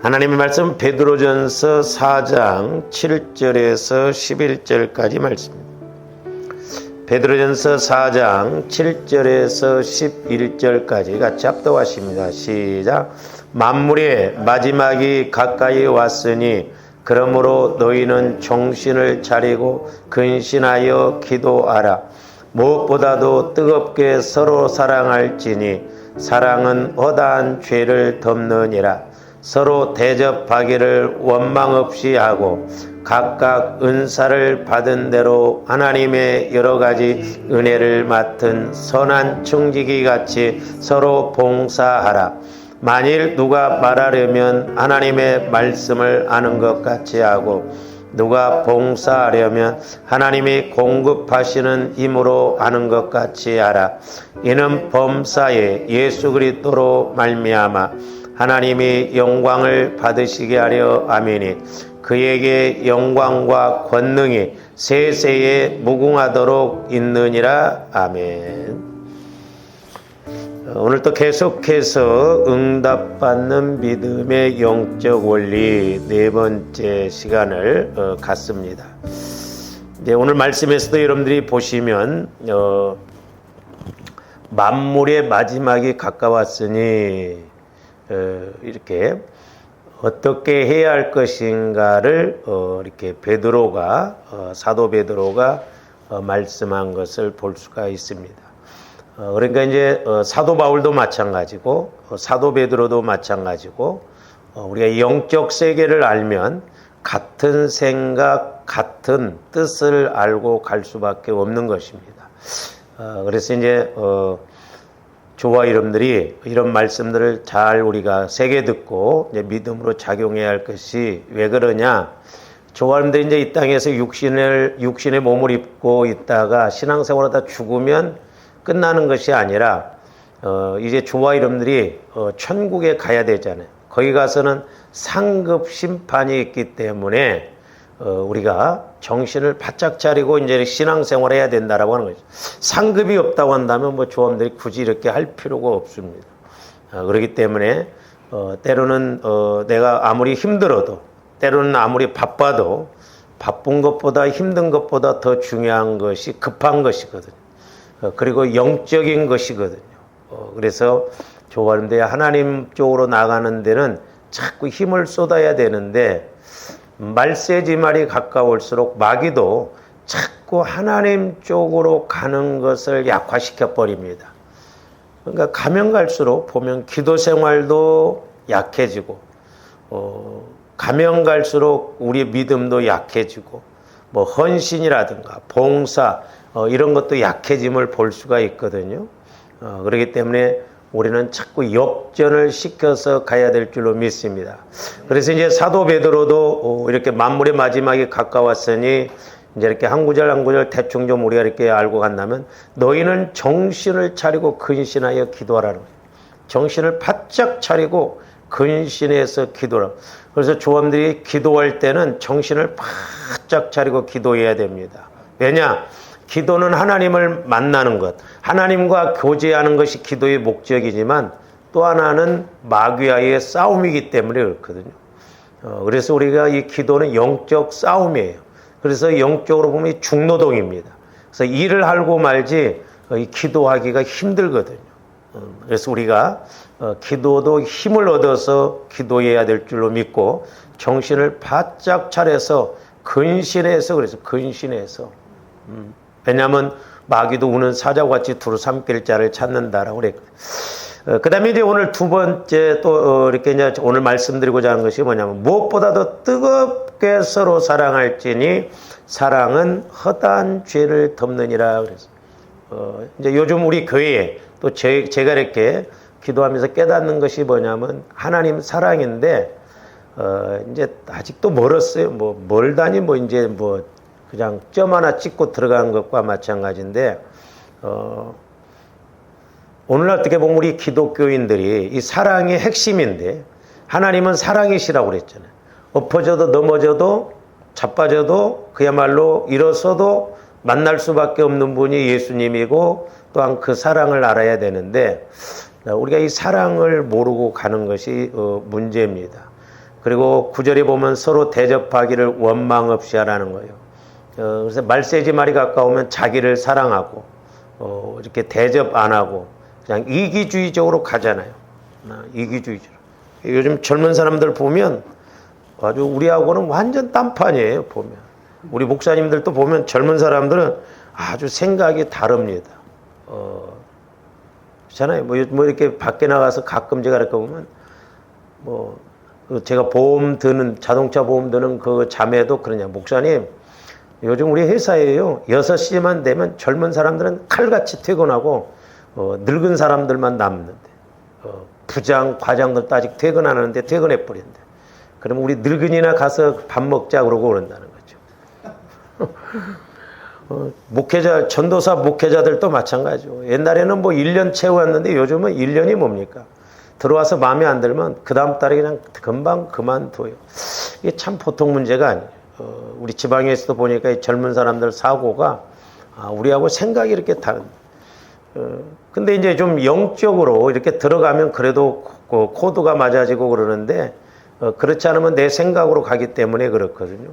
하나님의 말씀 베드로전서 4장 7절에서 11절까지 말씀입니다. 베드로전서 4장 7절에서 11절까지 같이 합독하십니다. 시작. 만물의 마지막이 가까이 왔으니 그러므로 너희는 정신을 차리고 근신하여 기도하라. 무엇보다도 뜨겁게 서로 사랑할지니 사랑은 허다한 죄를 덮느니라. 서로 대접하기를 원망 없이 하고 각각 은사를 받은 대로 하나님의 여러 가지 은혜를 맡은 선한 청지기 같이 서로 봉사하라. 만일 누가 말하려면 하나님의 말씀을 아는 것 같이 하고 누가 봉사하려면 하나님이 공급하시는 힘으로 하는 것 같이 하라. 이는 범사에 예수 그리스도로 말미암아 하나님이 영광을 받으시게 하려 함이니 그에게 영광과 권능이 세세에 무궁하도록 있느니라. 아멘. 오늘 또 계속해서 응답받는 믿음의 영적 원리 네 번째 시간을 갖습니다. 이제 오늘 말씀에서도 여러분들이 보시면 만물의 마지막이 가까웠으니 이렇게 어떻게 해야 할 것인가를 이렇게 사도 베드로가 말씀한 것을 볼 수가 있습니다. 그러니까 이제 사도 바울도 마찬가지고 사도 베드로도 마찬가지고 우리가 영적 세계를 알면 같은 생각, 같은 뜻을 알고 갈 수밖에 없는 것입니다. 그래서 이제 저와 여러분들이 이런 말씀들을 잘 우리가 새겨 듣고 이제 믿음으로 작용해야 할 것이 왜 그러냐? 저와 여러분들이 이제 이 땅에서 육신의 몸을 입고 있다가 신앙생활하다 죽으면 끝나는 것이 아니라 이제 저와 여러분들이 천국에 가야 되잖아요. 거기 가서는 상급 심판이 있기 때문에 우리가 정신을 바짝 차리고 이제 신앙생활을 해야 된다라고 하는 거죠. 상급이 없다고 한다면 뭐 조합들이 굳이 이렇게 할 필요가 없습니다. 그렇기 때문에 때로는 내가 아무리 힘들어도 때로는 아무리 바빠도 바쁜 것보다 힘든 것보다 더 중요한 것이 급한 것이거든요. 그리고 영적인 것이거든요. 그래서 조합인데 하나님 쪽으로 나가는 데는 자꾸 힘을 쏟아야 되는데 말세지말이 가까울수록 마귀도 자꾸 하나님 쪽으로 가는 것을 약화시켜 버립니다. 그러니까 가면 갈수록 보면 기도 생활도 약해지고 가면 갈수록 우리의 믿음도 약해지고 뭐 헌신이라든가 봉사 이런 것도 약해짐을 볼 수가 있거든요. 그렇기 때문에 우리는 자꾸 역전을 시켜서 가야 될 줄로 믿습니다. 그래서 이제 사도 베드로도 이렇게 만물의 마지막이 가까웠으니 이제 이렇게 한 구절 한 구절 대충 좀 우리가 이렇게 알고 간다면 너희는 정신을 차리고 근신하여 기도하라는 거예요. 정신을 바짝 차리고 근신해서 기도하라. 그래서 조함들이 기도할 때는 정신을 바짝 차리고 기도해야 됩니다. 왜냐? 기도는 하나님을 만나는 것, 하나님과 교제하는 것이 기도의 목적이지만 또 하나는 마귀와의 싸움이기 때문에 그렇거든요. 그래서 우리가 이 기도는 영적 싸움이에요. 그래서 영적으로 보면 중노동입니다. 그래서 일을 하고 말지 이 기도하기가 힘들거든요. 그래서 우리가 기도도 힘을 얻어서 기도해야 될 줄로 믿고 정신을 바짝 차려서 근신해서 그래서 근신해서 왜냐하면 마귀도 우는 사자같이 두루 삼킬 자를 찾는다라고 그랬거든요. 그 다음에 이제 오늘 두 번째 또 이렇게 이제 오늘 말씀드리고자 하는 것이 뭐냐면 무엇보다도 뜨겁게 서로 사랑할지니 사랑은 허다한 죄를 덮느니라 그래서 이제 요즘 우리 교회에 또 제가 이렇게 기도하면서 깨닫는 것이 뭐냐면 하나님 사랑인데 이제 아직도 멀었어요. 뭐 멀다니 뭐 이제 뭐 그냥 점 하나 찍고 들어가는 것과 마찬가지인데 오늘날 어떻게 보면 우리 기독교인들이 이 사랑의 핵심인데 하나님은 사랑이시라고 그랬잖아요. 엎어져도 넘어져도 자빠져도 그야말로 일어서도 만날 수밖에 없는 분이 예수님이고 또한 그 사랑을 알아야 되는데 우리가 이 사랑을 모르고 가는 것이 문제입니다. 그리고 9절에 보면 서로 대접하기를 원망 없이 하라는 거예요. 그래서 말세지 말이 가까우면 자기를 사랑하고 이렇게 대접 안 하고 그냥 이기주의적으로 가잖아요. 이기주의적으로. 요즘 젊은 사람들 보면 아주 우리하고는 완전 딴판이에요. 보면 우리 목사님들도 보면 젊은 사람들은 아주 생각이 다릅니다. 그렇잖아요. 뭐 이렇게 밖에 나가서 가끔 제가 이렇게 보면 제가 보험 드는 자동차 보험 드는 그 자매도 그러냐, 목사님 요즘 우리 회사에요 6시만 되면 젊은 사람들은 칼같이 퇴근하고 늙은 사람들만 남는데 부장 과장들도 아직 퇴근 안 하는데 퇴근해 버린대. 그러면 우리 늙은이나 가서 밥 먹자 그러고 그런다는 거죠. 목회자 전도사 목회자들도 마찬가지죠. 옛날에는 뭐 1년 채웠는데 요즘은 1년이 뭡니까? 들어와서 마음에 안 들면 그 다음 달에 그냥 금방 그만둬요. 이게 참 보통 문제가 아니에요. 우리 지방에서도 보니까 이 젊은 사람들 사고가 우리하고 생각이 이렇게 다른. 근데 이제 좀 영적으로 이렇게 들어가면 그래도 코드가 맞아지고 그러는데 그렇지 않으면 내 생각으로 가기 때문에 그렇거든요.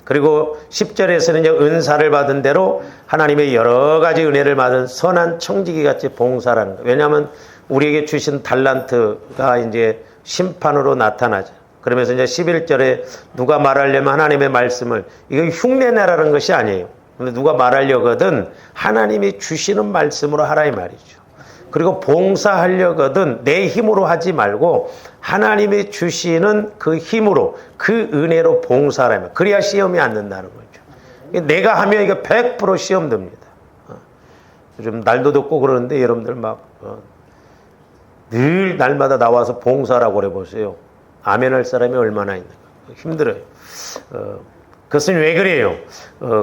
그리고 10절에서는 이제 은사를 받은 대로 하나님의 여러 가지 은혜를 받은 선한 청지기 같이 봉사라는 거예요. 왜냐하면 우리에게 주신 달란트가 이제 심판으로 나타나죠. 그러면서 이제 11절에 누가 말하려면 하나님의 말씀을, 이건 흉내내라는 것이 아니에요. 근데 누가 말하려거든 하나님이 주시는 말씀으로 하라 이 말이죠. 그리고 봉사하려거든 내 힘으로 하지 말고 하나님이 주시는 그 힘으로 그 은혜로 봉사하라면, 그래야 시험이 안 된다는 거죠. 내가 하면 이게 100% 시험 듭니다. 요즘 날도 덥고 그러는데 여러분들 늘 날마다 나와서 봉사라고 그래 보세요. 아멘 할 사람이 얼마나 있는가. 힘들어요. 그것은 왜 그래요?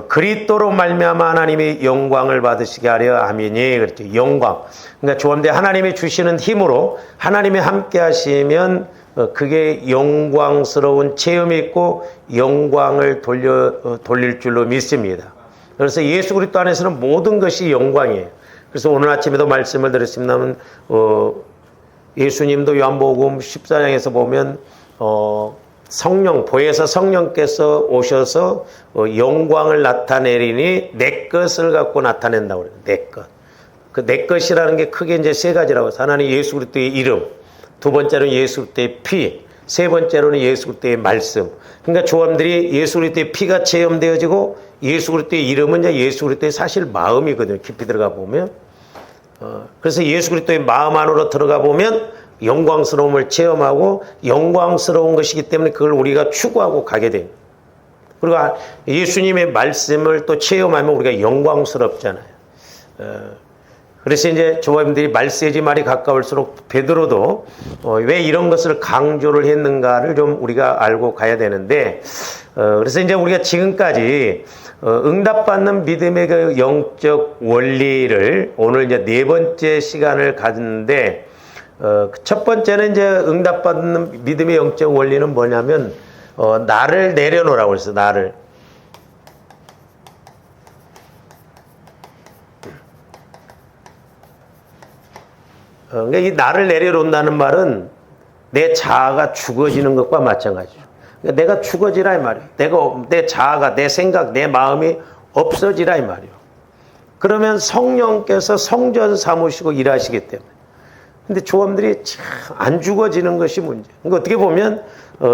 그리스도로 말미암아 하나님이 영광을 받으시게 하려 함이니. 그렇죠. 영광. 그러니까 조언대 하나님이 주시는 힘으로 하나님이 함께 하시면 그게 영광스러운 체험이 있고 영광을 돌릴 줄로 믿습니다. 그래서 예수 그리스도 안에서는 모든 것이 영광이에요. 그래서 오늘 아침에도 말씀을 드렸습니다만 예수님도 요한복음 14장에서 보면 성령, 보혜사 성령께서 오셔서 영광을 나타내리니 내 것을 갖고 나타낸다고 그래요. 내 것. 그 내 것이라는 게 크게 이제 세 가지라고 해서 하나는 예수 그리스도의 이름, 두 번째로는 예수 그리스도의 피, 세 번째로는 예수 그리스도의 말씀. 그러니까 조함들이 예수 그리스도의 피가 체험되어지고 예수 그리스도의 이름은 이제 예수 그리스도의 사실 마음이거든요. 깊이 들어가 보면. 그래서 예수 그리스도의 마음 안으로 들어가 보면 영광스러움을 체험하고 영광스러운 것이기 때문에 그걸 우리가 추구하고 가게 됩니다. 그리고 예수님의 말씀을 또 체험하면 우리가 영광스럽잖아요. 그래서 이제 조합님들이 말세지 말이 가까울수록 베드로도 왜 이런 것을 강조를 했는가를 좀 우리가 알고 가야 되는데, 그래서 이제 우리가 지금까지 응답받는 믿음의 그 영적 원리를 오늘 이제 네 번째 시간을 가졌는데, 첫 번째는 이제 응답받는 믿음의 영적 원리는 뭐냐면 나를 내려놓으라고 했어요. 나를. 그러니까 이 나를 내려놓는다는 말은 내 자아가 죽어지는 것과 마찬가지죠. 그러니까 내가 죽어지라 이 말이에요. 내 자아가, 내 생각, 내 마음이 없어지라 이 말이에요. 그러면 성령께서 성전 삼으시고 일하시기 때문에. 근데 조함들이 안 죽어지는 것이 문제. 그러니까 어떻게 보면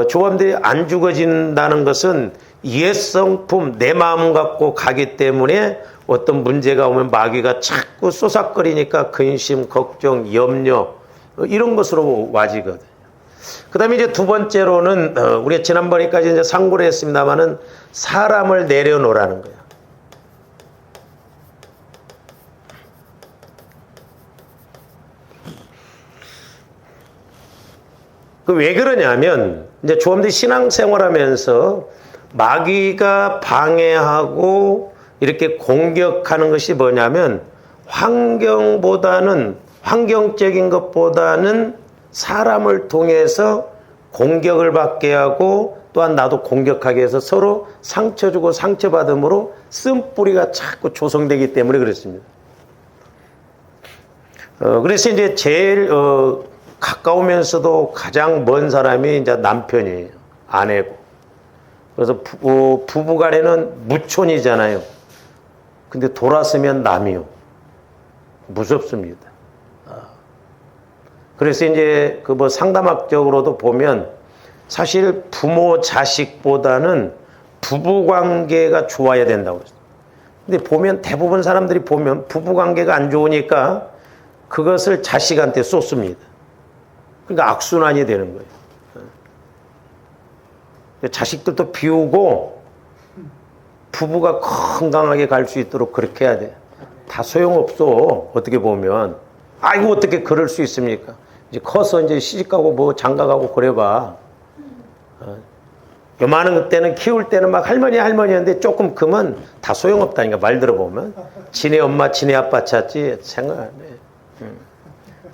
조함들이 안 죽어진다는 것은 옛 성품, 내 마음 갖고 가기 때문에 어떤 문제가 오면 마귀가 자꾸 쏘삭거리니까 근심, 걱정, 염려 이런 것으로 와지거든요. 그 다음에 이제 두 번째로는 우리가 지난번에까지 이제 상고를 했습니다만은 사람을 내려놓으라는 거예요. 그 왜 그러냐면 이제 조함들이 신앙생활하면서 마귀가 방해하고 이렇게 공격하는 것이 뭐냐면 환경적인 것보다는 사람을 통해서 공격을 받게 하고 또한 나도 공격하게 해서 서로 상처 주고 상처받음으로 쓴뿌리가 자꾸 조성되기 때문에 그렇습니다. 그래서 이제 제일 가까우면서도 가장 먼 사람이 이제 남편이에요. 아내고. 그래서 부부간에는 무촌이잖아요. 근데 돌았으면 남이요. 무섭습니다. 그래서 이제 그 뭐 상담학적으로도 보면 사실 부모 자식보다는 부부 관계가 좋아야 된다고 그랬어요. 근데 보면 대부분 사람들이 보면 부부 관계가 안 좋으니까 그것을 자식한테 쏟습니다. 그러니까 악순환이 되는 거예요. 자식들도 비우고 부부가 건강하게 갈 수 있도록 그렇게 해야 돼. 다 소용없어. 어떻게 보면. 아이고 어떻게 그럴 수 있습니까? 이제 커서 이제 시집가고 뭐 장가가고 그래봐. 요만한 때는 키울 때는 막 할머니였는데 조금 크면 다 소용없다니까. 말 들어보면 지네 엄마 지네 아빠 찾지 생각 안 해.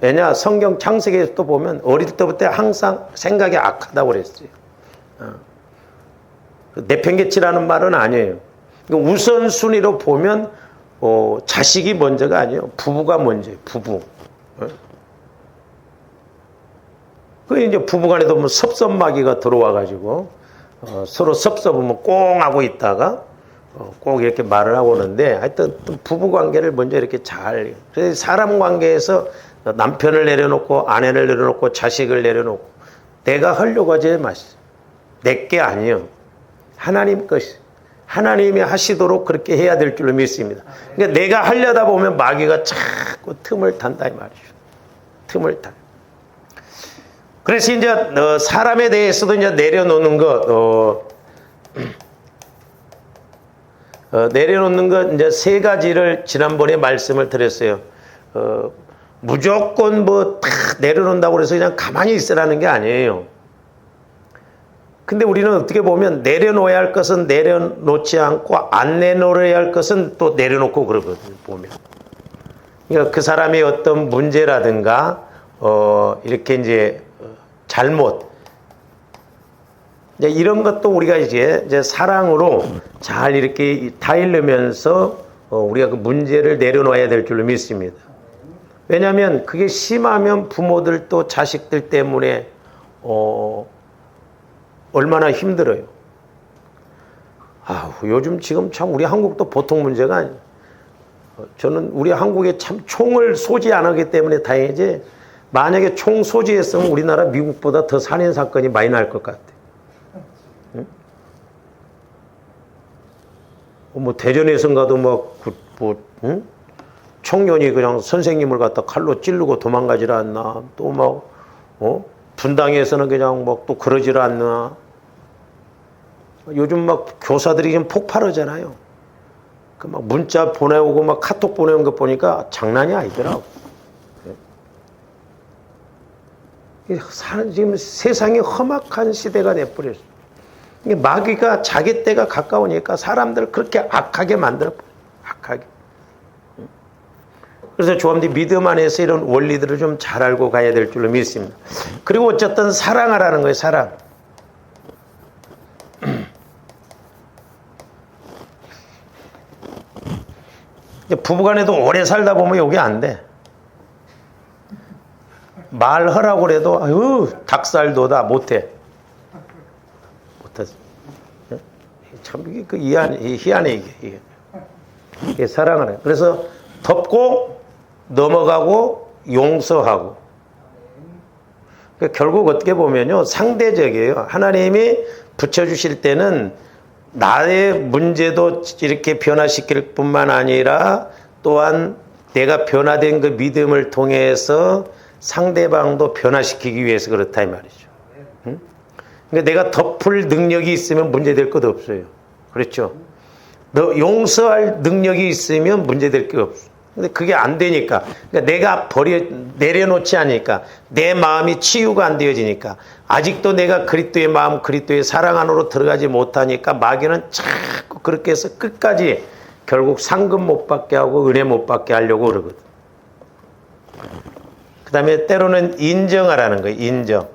왜냐 성경 창세기에서 또 보면 어릴 때부터 항상 생각이 악하다고 그랬어요. 내팽개치라는 말은 아니에요. 우선순위로 보면 자식이 먼저가 아니에요. 부부가 먼저예요. 부부. 그 이제 부부간에도 뭐 섭섭마귀가 들어와가지고 서로 섭섭하면 꽁 하고 있다가 꼭 이렇게 말을 하고 오는데 하여튼 부부 관계를 먼저 이렇게 잘. 그래서 사람 관계에서 남편을 내려놓고 아내를 내려놓고 자식을 내려놓고 내가 하려고 하지 마시오. 내게 아니요. 하나님 것이. 하나님이 하시도록 그렇게 해야 될 줄로 믿습니다. 그러니까 내가 하려다 보면 마귀가 자꾸 틈을 탄다 이 말이죠. 틈을 탄. 그래서 이제 사람에 대해서도 이제 내려놓는 것, 내려놓는 것 이제 세 가지를 지난번에 말씀을 드렸어요. 무조건 뭐 다 내려놓는다고 해서 그냥 가만히 있으라는 게 아니에요. 근데 우리는 어떻게 보면 내려놓아야 할 것은 내려놓지 않고 안 내놓아야 할 것은 또 내려놓고 그러거든요, 보면. 그러니까 그 사람의 어떤 문제라든가, 이렇게 이제 잘못. 이제 이런 것도 우리가 이제 사랑으로 잘 이렇게 다일르면서 우리가 그 문제를 내려놓아야 될 줄로 믿습니다. 왜냐하면 그게 심하면 부모들도 자식들 때문에, 얼마나 힘들어요. 요즘 지금 참 우리 한국도 보통 문제가 아니에요. 저는 우리 한국에 참 총을 쏘지 않았기 때문에 다행이지 만약에 총 소지했으면 우리나라 미국보다 더 살인 사건이 많이 날 것 같아. 응? 뭐 대전에선가도 응? 청년이 그냥 선생님을 갖다 칼로 찌르고 도망가질 않나. 또 분당에서는 그냥 또 그러질 않나. 요즘 교사들이 지금 폭발하잖아요. 그 문자 보내오고 카톡 보내온 거 보니까 장난이 아니더라고. 지금 세상이 험악한 시대가 돼버렸어. 마귀가 자기 때가 가까우니까 사람들을 그렇게 악하게 만들어버려. 악하게. 그래서 조합디 믿음 안에서 이런 원리들을 좀 잘 알고 가야 될 줄로 믿습니다. 그리고 어쨌든 사랑하라는 거예요. 사랑. 부부간에도 오래 살다 보면 이게 안 돼. 말하라고 그래도 닭살도다 못해. 못하지. 참 이게 희한해 이게 사랑하네. 그래서 덮고 넘어가고 용서하고. 그러니까 결국 어떻게 보면요 상대적이에요. 하나님이 붙여주실 때는 나의 문제도 이렇게 변화시킬 뿐만 아니라 또한 내가 변화된 그 믿음을 통해서 상대방도 변화시키기 위해서 그렇다 이 말이죠. 응? 그러니까 내가 덮을 능력이 있으면 문제될 것 없어요. 그렇죠? 너 용서할 능력이 있으면 문제될 게 없어. 근데 그게 안 되니까, 그러니까 내가 내려놓지 않으니까, 내 마음이 치유가 안 되어지니까, 아직도 내가 그리스도의 마음, 그리스도의 사랑 안으로 들어가지 못하니까 마귀는 자꾸 그렇게 해서 끝까지 결국 상금 못 받게 하고 은혜 못 받게 하려고 그러거든. 그 다음에 때로는 인정하라는 거예요. 인정.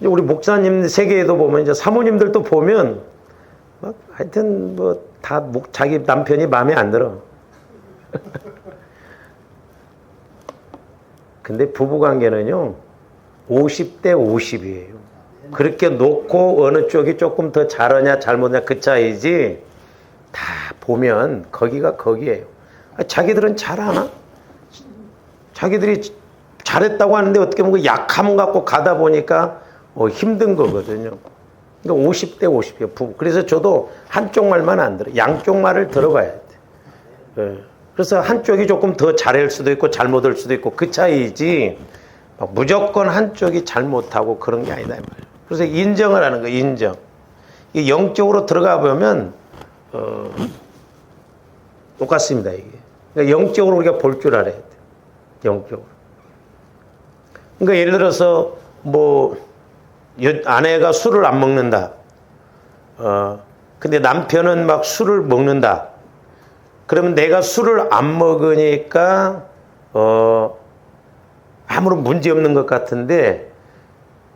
우리 목사님 세계에도 보면 이제 사모님들도 보면 하여튼 다 자기 남편이 마음에 안 들어. 근데 부부관계는요 50대 50이에요. 그렇게 놓고 어느 쪽이 조금 더 잘하냐 잘못하냐 그 차이지, 다 보면 거기가 거기에요. 자기들은 잘하나? 자기들이 잘했다고 하는데 어떻게 보면 그 약함 갖고 가다 보니까 힘든 거거든요. 그러니까 50대 50이에요. 부부. 그래서 저도 한쪽 말만 안 들어요. 양쪽 말을 들어봐야 돼. 예. 그래서 한쪽이 조금 더 잘할 수도 있고 잘못할 수도 있고 그 차이지, 무조건 한쪽이 잘못하고 그런 게 아니다 이 말이에요. 그래서 인정을 하는 거예요. 인정. 이 영적으로 들어가 보면 똑같습니다. 이게. 그러니까 영적으로 우리가 볼 줄 알아야 돼요. 영적으로. 그러니까 예를 들어서 뭐 아내가 술을 안 먹는다. 근데 남편은 막 술을 먹는다. 그러면 내가 술을 안 먹으니까 아무런 문제 없는 것 같은데,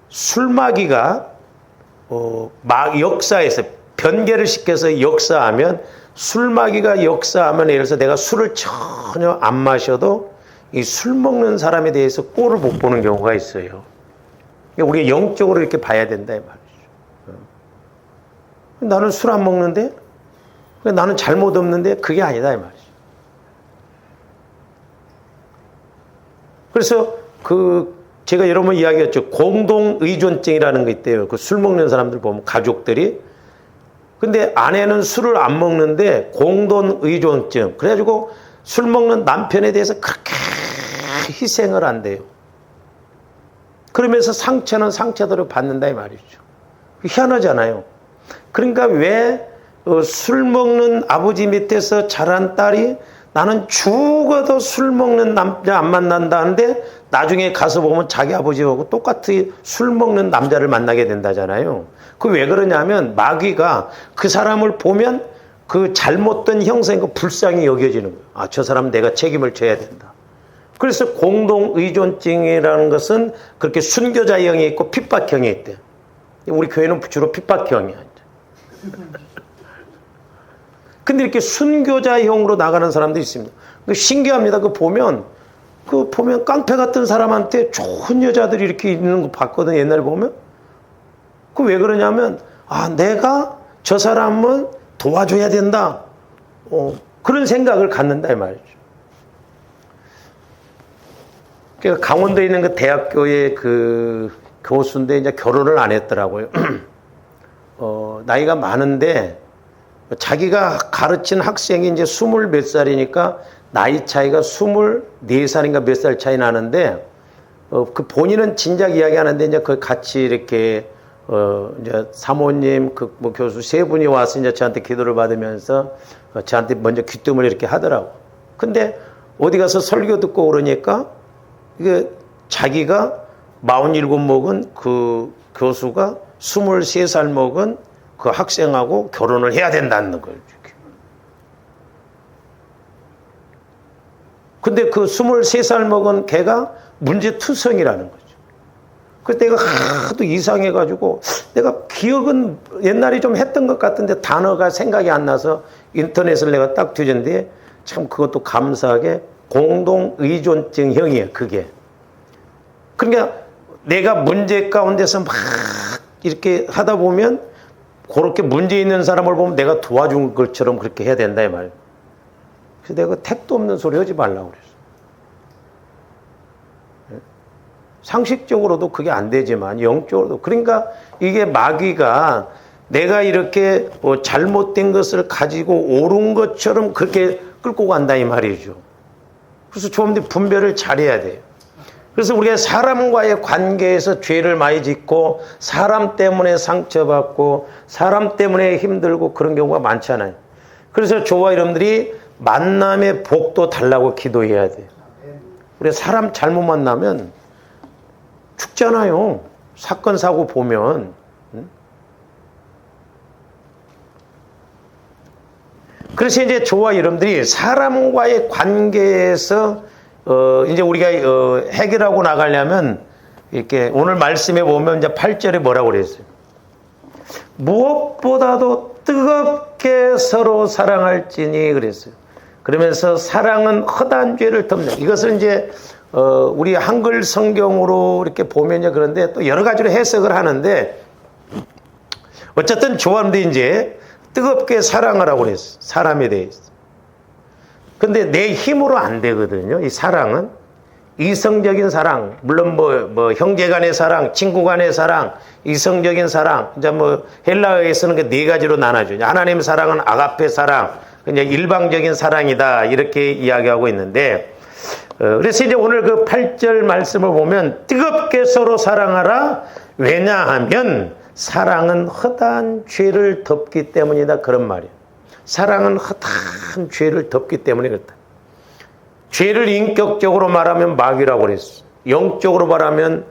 술마귀가 역사에서 변개를 시켜서 역사하면, 술마귀가 역사하면 예를 들어서 내가 술을 전혀 안 마셔도 이 술 먹는 사람에 대해서 꼴을 못 보는 경우가 있어요. 그러니까 우리가 영적으로 이렇게 봐야 된다 이 말이죠. 나는 술 안 먹는데, 나는 잘못 없는데, 그게 아니다 이 말이죠. 그래서 제가 여러 번 이야기했죠. 공동의존증이라는 게 있대요. 그 술 먹는 사람들 보면 가족들이. 근데 아내는 술을 안 먹는데 공동의존증. 그래가지고 술 먹는 남편에 대해서 그렇게 희생을 한대요. 그러면서 상처는 상처대로 받는다 이 말이죠. 희한하잖아요. 그러니까 왜 술 먹는 아버지 밑에서 자란 딸이 나는 죽어도 술 먹는 남자 안 만난다는데 나중에 가서 보면 자기 아버지하고 똑같이 술 먹는 남자를 만나게 된다잖아요. 그 왜 그러냐면 마귀가 그 사람을 보면 그 잘못된 형상이 불쌍히 여겨지는 거예요. 아, 저 사람 내가 책임을 져야 된다. 그래서 공동의존증이라는 것은 그렇게 순교자형이 있고 핍박형이 있대요. 우리 교회는 주로 핍박형이야. 근데 이렇게 순교자형으로 나가는 사람도 있습니다. 신기합니다. 보면 깡패 같은 사람한테 좋은 여자들이 이렇게 있는 거 봤거든요. 옛날에 보면. 그 왜 그러냐면, 내가 저 사람은 도와줘야 된다. 그런 생각을 갖는다 이 말이죠. 그러니까 강원도에 있는 그 대학교의 그 교수인데 이제 결혼을 안 했더라고요. 나이가 많은데 자기가 가르친 학생이 이제 20 몇 살이니까 나이 차이가 24살인가 몇 살 차이 나는데, 그 본인은 진작 이야기하는데 이제 그 같이 이렇게 이제 사모님 뭐 교수 세 분이 와서 이제 저한테 기도를 받으면서 저한테 먼저 귀뜸을 이렇게 하더라고. 근데 어디 가서 설교 듣고 그러니까 이게 자기가 47 먹은 그 교수가 23살 먹은 그 학생하고 결혼을 해야 된다는 거예요. 근데 그 23살 먹은 걔가 문제투성이라는 거죠. 그래서 내가 하도 이상해가지고 내가 기억은 옛날에 좀 했던 것 같은데 단어가 생각이 안 나서 인터넷을 내가 딱 뒤졌는데 참 그것도 감사하게 공동의존증형이에요. 그게. 그러니까 내가 문제 가운데서 막 이렇게 하다 보면 그렇게 문제 있는 사람을 보면 내가 도와준 것처럼 그렇게 해야 된다 이 말. 그래서 내가 택도 없는 소리 하지 말라고 그랬어. 상식적으로도 그게 안 되지만 영적으로도. 그러니까 이게 마귀가 내가 이렇게 잘못된 것을 가지고 옳은 것처럼 그렇게 끌고 간다 이 말이죠. 그래서 좀 더 분별을 잘해야 돼요. 그래서 우리가 사람과의 관계에서 죄를 많이 짓고 사람 때문에 상처받고 사람 때문에 힘들고 그런 경우가 많잖아요. 그래서 저와 여러분들이 만남의 복도 달라고 기도해야 돼요. 우리가 사람 잘못 만나면 죽잖아요. 사건 사고 보면. 그래서 이제 저와 여러분들이 사람과의 관계에서 이제 우리가 해결하고 나가려면 이렇게 오늘 말씀에 보면 이제 8절에 뭐라고 그랬어요? 무엇보다도 뜨겁게 서로 사랑할지니 그랬어요. 그러면서 사랑은 허다한 죄를 덮는, 이것을 이제 우리 한글 성경으로 이렇게 보면요, 그런데 또 여러 가지로 해석을 하는데, 어쨌든 조함도 이제 뜨겁게 사랑하라고 그랬어, 사람에 대해서. 근데 내 힘으로 안 되거든요. 이 사랑은 이성적인 사랑, 물론 뭐 형제 간의 사랑, 친구 간의 사랑, 이성적인 사랑, 이제 뭐 헬라어에서는 그 네 가지로 나눠죠. 하나님의 사랑은 아가페 사랑, 그냥 일방적인 사랑이다, 이렇게 이야기하고 있는데, 그래서 이제 오늘 그 8절 말씀을 보면 뜨겁게 서로 사랑하라. 왜냐하면 사랑은 허다한 죄를 덮기 때문이다, 그런 말이에요. 사랑은 허다한 죄를 덮기 때문에 그렇다. 죄를 인격적으로 말하면 마귀라고 그랬어. 영적으로 말하면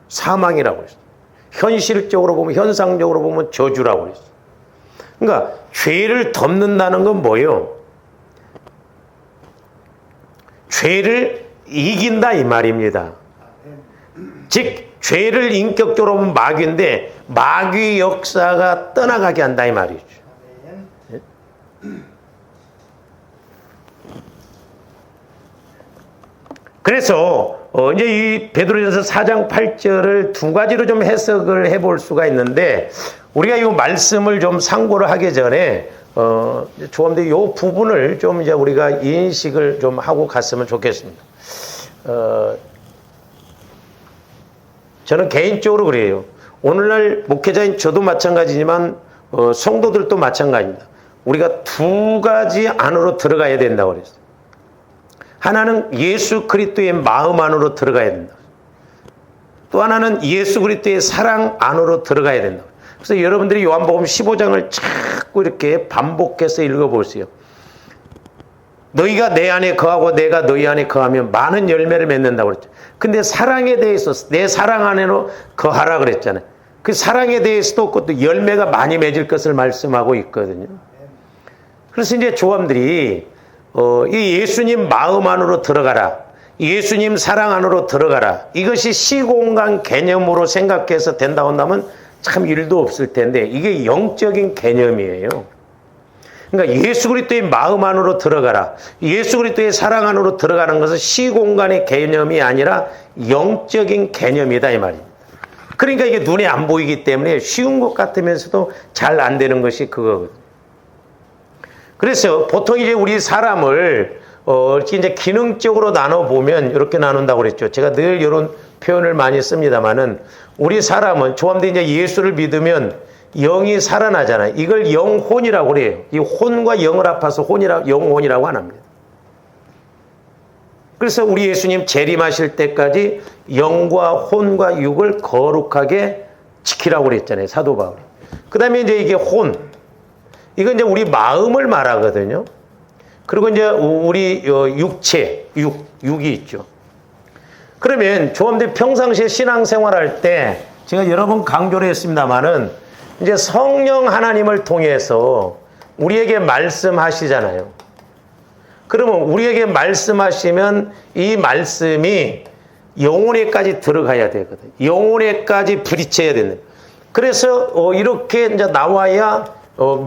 사망이라고 그랬어. 현실적으로 보면, 현상적으로 보면 저주라고 그랬어. 그러니까 죄를 덮는다는 건 뭐예요? 죄를 이긴다, 이 말입니다. 즉 죄를 인격적으로 보면 마귀인데 마귀 역사가 떠나가게 한다, 이 말이죠. 그래서 이제 이 베드로전서 4장 8절을 두 가지로 좀 해석을 해볼 수가 있는데, 우리가 이 말씀을 좀 참고를 하기 전에 조금 이 부분을 좀 이제 우리가 인식을 좀 하고 갔으면 좋겠습니다. 저는 개인적으로 그래요. 오늘날 목회자인 저도 마찬가지지만 성도들도 마찬가지입니다. 우리가 두 가지 안으로 들어가야 된다고 그랬어요. 하나는 예수 그리스도의 마음 안으로 들어가야 된다. 또 하나는 예수 그리스도의 사랑 안으로 들어가야 된다. 그래서 여러분들이 요한복음 15장을 자꾸 이렇게 반복해서 읽어보세요. 너희가 내 안에 거하고 내가 너희 안에 거하면 많은 열매를 맺는다고 그랬죠. 근데 사랑에 대해서 내 사랑 안으로 거하라 그랬잖아요. 그 사랑에 대해서도 그것도 열매가 많이 맺을 것을 말씀하고 있거든요. 그래서 이제 조함들이 이 예수님 마음 안으로 들어가라, 예수님 사랑 안으로 들어가라, 이것이 시공간 개념으로 생각해서 된다고 한다면 참 일도 없을 텐데, 이게 영적인 개념이에요. 그러니까 예수 그리스도의 마음 안으로 들어가라, 예수 그리스도의 사랑 안으로 들어가는 것은 시공간의 개념이 아니라 영적인 개념이다, 이 말입니다. 그러니까 이게 눈에 안 보이기 때문에 쉬운 것 같으면서도 잘 안 되는 것이 그거거든요. 그래서 보통 이제 우리 사람을 이렇게 이제 기능적으로 나눠보면 이렇게 나눈다고 그랬죠. 제가 늘 이런 표현을 많이 씁니다만은, 우리 사람은 조함대 이제 예수를 믿으면 영이 살아나잖아요. 이걸 영혼이라고 그래요. 이 혼과 영을 합해서 영혼이라고 안 합니다. 그래서 우리 예수님 재림하실 때까지 영과 혼과 육을 거룩하게 지키라고 그랬잖아요, 사도 바울이. 그 다음에 이제 이게 혼, 이건 이제 우리 마음을 말하거든요. 그리고 이제 우리 육체, 육이 있죠. 그러면 조함대 평상시에 신앙생활할 때 제가 여러 번 강조를 했습니다만은, 이제 성령 하나님을 통해서 우리에게 말씀하시잖아요. 그러면 우리에게 말씀하시면 이 말씀이 영혼에까지 들어가야 되거든요. 영혼에까지 부딪혀야 되는. 그래서 이렇게 이제 나와야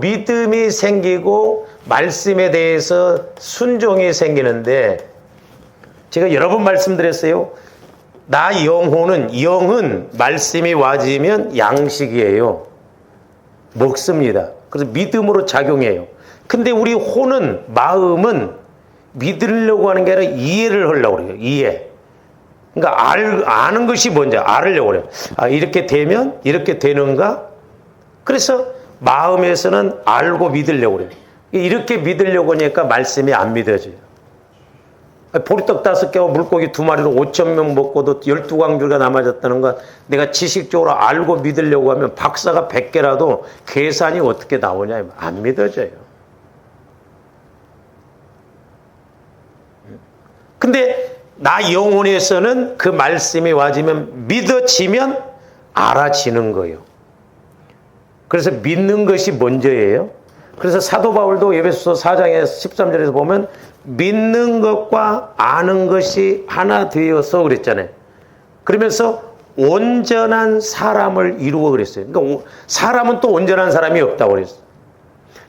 믿음이 생기고 말씀에 대해서 순종이 생기는데, 제가 여러 번 말씀드렸어요. 영은 말씀이 와지면 양식이에요. 먹습니다. 그래서 믿음으로 작용해요. 근데 우리 혼은, 마음은 믿으려고 하는 게 아니라 이해를 하려고 그래요. 이해. 그러니까 아는 것이 뭔지 알으려고 그래요. 아, 이렇게 되면 이렇게 되는가? 그래서 마음에서는 알고 믿으려고 그래요. 이렇게 믿으려고 하니까 말씀이 안 믿어져요. 보리떡 5개와 물고기 2마리로 5,000명 먹고도 12광주가 남아졌다는 건, 내가 지식적으로 알고 믿으려고 하면 박사가 100개라도 계산이 어떻게 나오냐, 안 믿어져요. 근데 나 영혼에서는 그 말씀이 와지면, 믿어지면 알아지는 거예요. 그래서 믿는 것이 먼저예요. 그래서 사도 바울도 에베소서 4장에 13절에서 보면 믿는 것과 아는 것이 하나 되어서 그랬잖아요. 그러면서 온전한 사람을 이루어 그랬어요. 그러니까 사람은 또 온전한 사람이 없다고 그랬어요.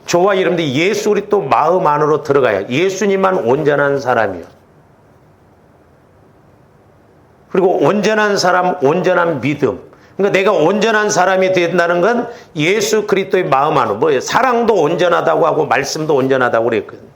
저와 여러분들이 예수 그리스도 마음 안으로 들어가야 예수님만 온전한 사람이요. 그리고 온전한 사람, 온전한 믿음. 그러니까 내가 온전한 사람이 된다는 건 예수 그리스도의 마음 안으로. 뭐예요? 사랑도 온전하다고 하고 말씀도 온전하다고 그랬거든요.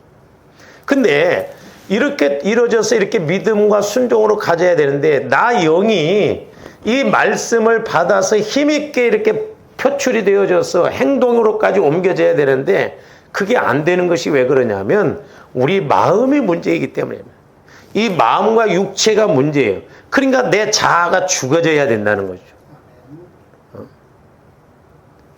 근데 이렇게 이루어져서 이렇게 믿음과 순종으로 가져야 되는데 나 영이 이 말씀을 받아서 힘있게 이렇게 표출이 되어져서 행동으로까지 옮겨져야 되는데 그게 안 되는 것이 왜 그러냐면 우리 마음이 문제이기 때문에 이 마음과 육체가 문제예요. 그러니까 내 자아가 죽어져야 된다는 거죠.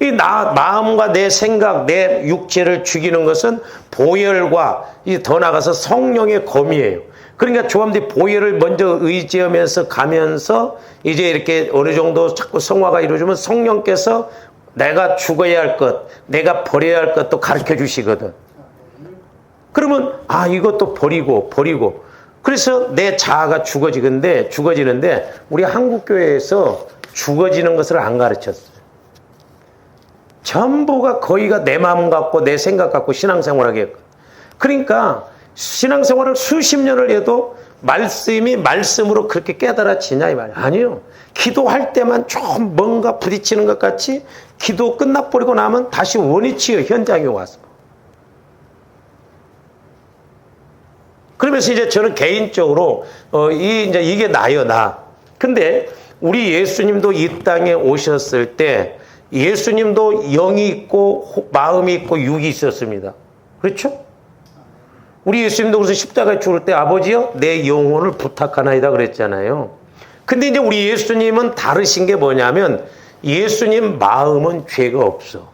이 마음과 내 생각, 내 육체를 죽이는 것은 보혈과 더 나아가서 성령의 검이에요. 그러니까 조함들이 보혈을 먼저 의지하면서 가면서 이제 이렇게 어느 정도 자꾸 성화가 이루어지면 성령께서 내가 죽어야 할 것, 내가 버려야 할 것도 가르쳐 주시거든. 그러면 이것도 버리고 그래서 내 자아가 죽어지는데 우리 한국교회에서 죽어지는 것을 안 가르쳤어요. 전부가 거의가 내 마음 갖고 내 생각 갖고 신앙생활하게 했거든. 그러니까 신앙생활을 수십 년을 해도 말씀이 말씀으로 그렇게 깨달아지냐 이 말이야. 아니요. 기도할 때만 좀 뭔가 부딪히는 것 같이 기도 끝나버리고 나면 다시 원위치의 현장에 와서. 그러면서 이제 저는 개인적으로 이게 나요, 나. 근데 우리 예수님도 이 땅에 오셨을 때 예수님도 영이 있고 마음이 있고 육이 있었습니다. 그렇죠? 우리 예수님도 그래서 십자가에 죽을 때 아버지요 내 영혼을 부탁하나이다 그랬잖아요. 근데 이제 우리 예수님은 다르신 게 뭐냐면 예수님 마음은 죄가 없어.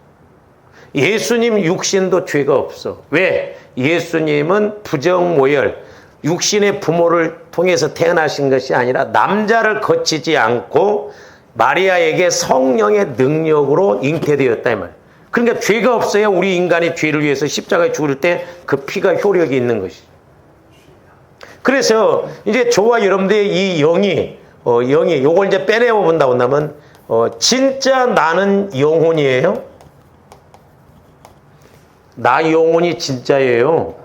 예수님 육신도 죄가 없어. 왜? 예수님은 부정모혈 육신의 부모를 통해서 태어나신 것이 아니라 남자를 거치지 않고 마리아에게 성령의 능력으로 잉태되었다 이 말이에요. 그러니까 죄가 없어야 우리 인간이 죄를 위해서 십자가에 죽을 때 그 피가 효력이 있는 것이죠. 그래서 이제 저와 여러분들의 이 영이 요걸 이제 빼내어 본다고 한다면 진짜 나는 영혼이에요. 나 영혼이 진짜예요.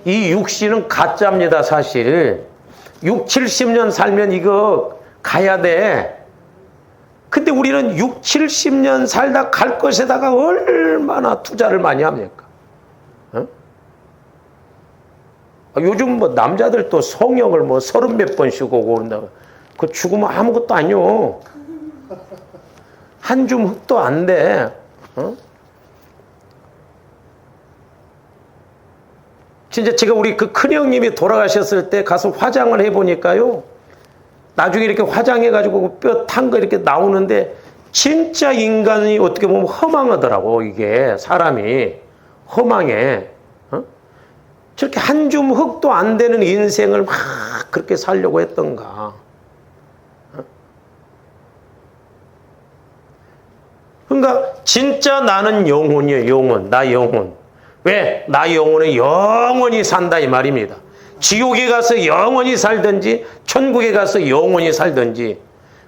이 육신은 가짜입니다, 사실. 70년 살면 이거 가야 돼. 근데 우리는 70년 살다 갈 것에다가 얼마나 투자를 많이 합니까? 어? 요즘 뭐 남자들 또 성형을 뭐 30몇 번씩 오고 그런다고. 그 죽으면 아무것도 아니요. 한 줌 흙도 안 돼. 어? 진짜 제가 우리 그 큰형님이 돌아가셨을 때 가서 화장을 해보니까요. 나중에 이렇게 화장해가지고 뼈 탄 거 이렇게 나오는데 진짜 인간이 어떻게 보면 허망하더라고. 이게 사람이 허망해. 어? 저렇게 한 줌 흙도 안 되는 인생을 막 그렇게 살려고 했던가. 어? 그러니까 진짜 나는 영혼이에요. 영혼. 나 영혼. 왜? 나 영혼은 영원히 산다 이 말입니다. 지옥에 가서 영원히 살든지 천국에 가서 영원히 살든지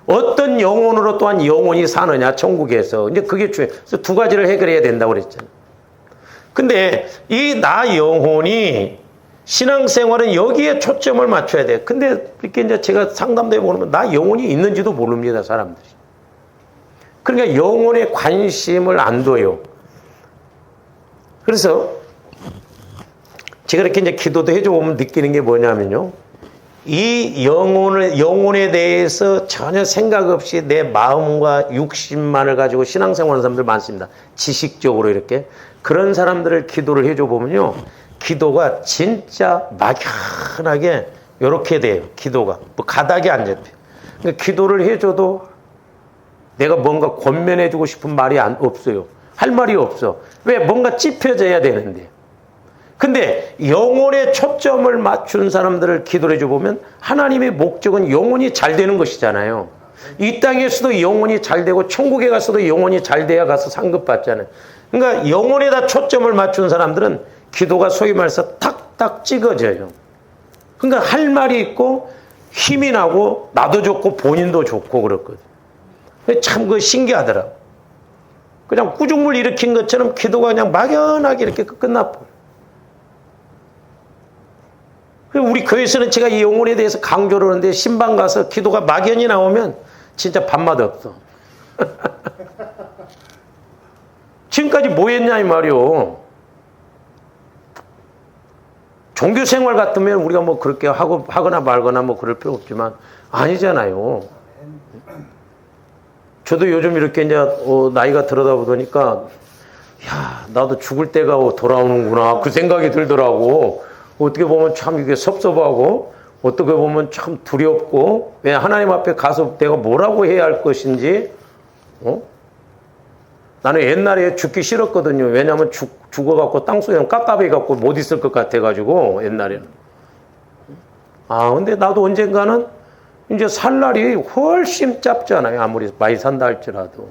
어떤 영혼으로 또한 영원히 사느냐 천국에서. 이제 그게 그래서 두 가지를 해결해야 된다고 그랬잖아요. 근데 이 나 영혼이 신앙생활은 여기에 초점을 맞춰야 돼. 근데 이렇게 이제 제가 상담도 해보면 나 영혼이 있는지도 모릅니다, 사람들이. 그러니까 영혼에 관심을 안 둬요. 그래서 제가 이렇게 이제 기도도 해줘 보면 느끼는 게 뭐냐면요. 이 영혼에 대해서 전혀 생각 없이 내 마음과 육신만을 가지고 신앙생활하는 사람들 많습니다. 지식적으로 이렇게. 그런 사람들을 기도를 해줘 보면요. 기도가 진짜 막연하게 이렇게 돼요. 기도가. 뭐 가닥이 안 잡혀요. 그러니까 기도를 해줘도 내가 뭔가 권면해주고 싶은 말이 없어요. 할 말이 없어. 왜? 뭔가 찝혀져야 되는데. 근데 영혼에 초점을 맞춘 사람들을 기도를 해줘보면 하나님의 목적은 영혼이 잘 되는 것이잖아요. 이 땅에서도 영혼이 잘 되고 천국에 가서도 영혼이 잘 돼야 가서 상급 받잖아요. 그러니까 영혼에다 초점을 맞춘 사람들은 기도가 소위 말해서 탁탁 찍어져요. 그러니까 할 말이 있고 힘이 나고 나도 좋고 본인도 좋고 그렇거든요. 참 그 신기하더라고. 그냥 구중물 일으킨 것처럼 기도가 그냥 막연하게 이렇게 끝나버려요. 우리 교회에서는 제가 이 영혼에 대해서 강조를 하는데 신방 가서 기도가 막연히 나오면 진짜 밥맛 없어. 지금까지 뭐 했냐 이 말이요. 종교생활 같으면 우리가 뭐 그렇게 하거나 말거나 뭐 그럴 필요 없지만 아니잖아요. 저도 요즘 이렇게 이제 나이가 들어다 보니까 야, 나도 죽을 때가 돌아오는구나 그 생각이 들더라고. 어떻게 보면 참 이게 섭섭하고 어떻게 보면 참 두렵고 왜 하나님 앞에 가서 내가 뭐라고 해야 할 것인지 나는 옛날에 죽기 싫었거든요. 왜냐하면 죽어갖고 땅속에 깝깝해 갖고 못 있을 것 같아가지고 옛날에는. 근데 나도 언젠가는 이제 살 날이 훨씬 짧잖아요. 아무리 많이 산다 할지라도.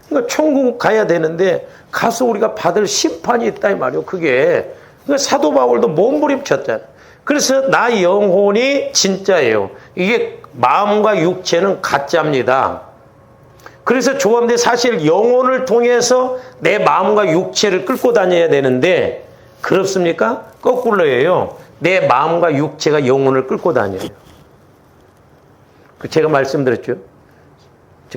그러니까 천국 가야 되는데 가서 우리가 받을 심판이 있다 이 말이에요. 그게 그러니까 사도 바울도 몸부림쳤잖아요. 그래서 나 영혼이 진짜예요. 이게 마음과 육체는 가짜입니다. 그래서 조합대 사실 영혼을 통해서 내 마음과 육체를 끌고 다녀야 되는데 그렇습니까? 거꾸로예요. 내 마음과 육체가 영혼을 끌고 다녀요. 제가 말씀드렸죠.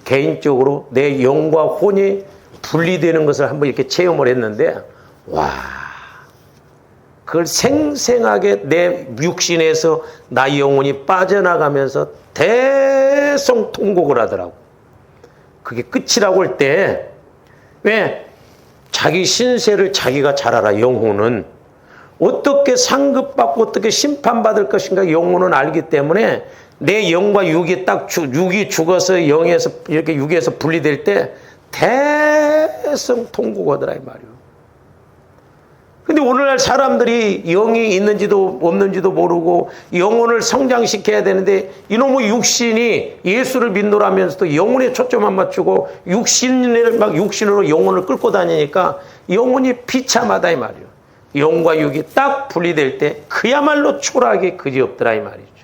개인적으로 내 영과 혼이 분리되는 것을 한번 이렇게 체험을 했는데 와, 그걸 생생하게 내 육신에서 나 영혼이 빠져나가면서 대성통곡을 하더라고. 그게 끝이라고 할 때 왜 자기 신세를 자기가 잘 알아. 영혼은 어떻게 상급받고 어떻게 심판받을 것인가 영혼은 알기 때문에 내 영과 육이 딱 육이 죽어서 영에서 이렇게 육에서 분리될 때 대성통곡하더라 이 말이에요. 근데 오늘날 사람들이 영이 있는지도 없는지도 모르고 영혼을 성장시켜야 되는데 이놈의 육신이 예수를 믿노라면서도 영혼에 초점만 맞추고 육신으로 영혼을 끌고 다니니까 영혼이 비참하다 이 말이에요. 영과 육이 딱 분리될 때 그야말로 초라하게 그지없더라 이 말이죠.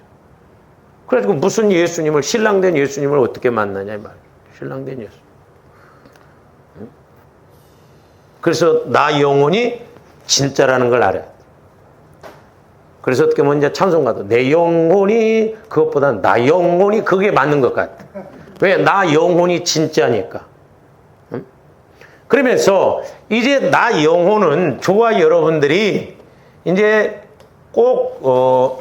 그래가지고 무슨 예수님을 신랑된 예수님을 어떻게 만나냐 이 말이에요. 신랑된 예수. 그래서 나 영혼이 진짜라는 걸 알아요. 그래서 어떻게 보면 이제 찬송가도 내 영혼이 그것보다 나 영혼이 그게 맞는 것 같아. 왜? 나 영혼이 진짜니까. 그러면서 이제 나 영혼은 저와 여러분들이 이제 꼭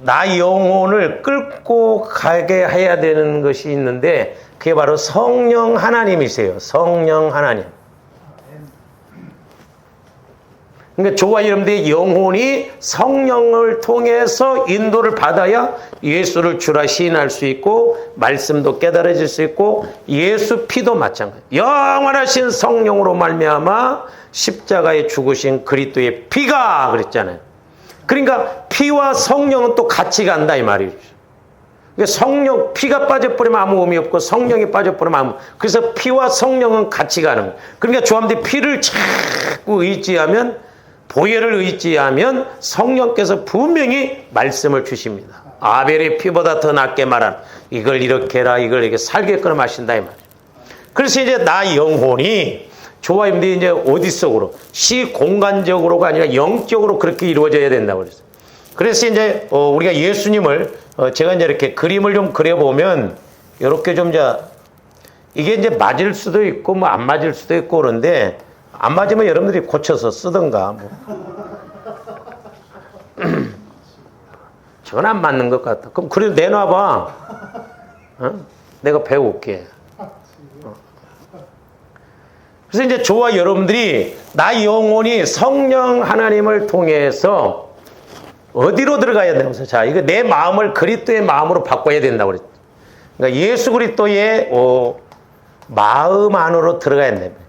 나 영혼을 끌고 가게 해야 되는 것이 있는데 그게 바로 성령 하나님이세요. 성령 하나님. 그러니까 저와 여러분들의 영혼이 성령을 통해서 인도를 받아야 예수를 주라 시인할 수 있고 말씀도 깨달아질 수 있고 예수 피도 마찬가지. 영원하신 성령으로 말미암아 십자가에 죽으신 그리스도의 피가 그랬잖아요. 그러니까 피와 성령은 또 같이 간다 이 말이죠. 그러니까 성령 피가 빠져버리면 아무 의미 없고 성령이 빠져버리면 아무. 그래서 피와 성령은 같이 가는 거예요. 그러니까 저한테 피를 자꾸 의지하면 보혈을 의지하면 성령께서 분명히 말씀을 주십니다. 아벨의 피보다 더 낫게 말한 이걸 이렇게 해라 이걸 이렇게 살게끔 하신다 이 말이에요. 그래서 이제 나 영혼이 저와 여러분들이 이제 어디 속으로 시공간적으로가 아니라 영적으로 그렇게 이루어져야 된다고 그랬어요. 그래서 이제 우리가 예수님을 제가 이제 이렇게 그림을 좀 그려보면 이렇게 좀 이게 이제 맞을 수도 있고 뭐 안 맞을 수도 있고 그런데 안 맞으면 여러분들이 고쳐서 쓰든가 뭐. 저건 안 맞는 것 같아. 그럼 그래도 내놔봐. 내가 배울게. 그래서 이제 저와 여러분들이 나 영혼이 성령 하나님을 통해서 어디로 들어가야 되는 거죠? 자, 이거 내 마음을 그리스도의 마음으로 바꿔야 된다고 그랬죠. 그러니까 예수 그리스도의 마음 안으로 들어가야 됩니다.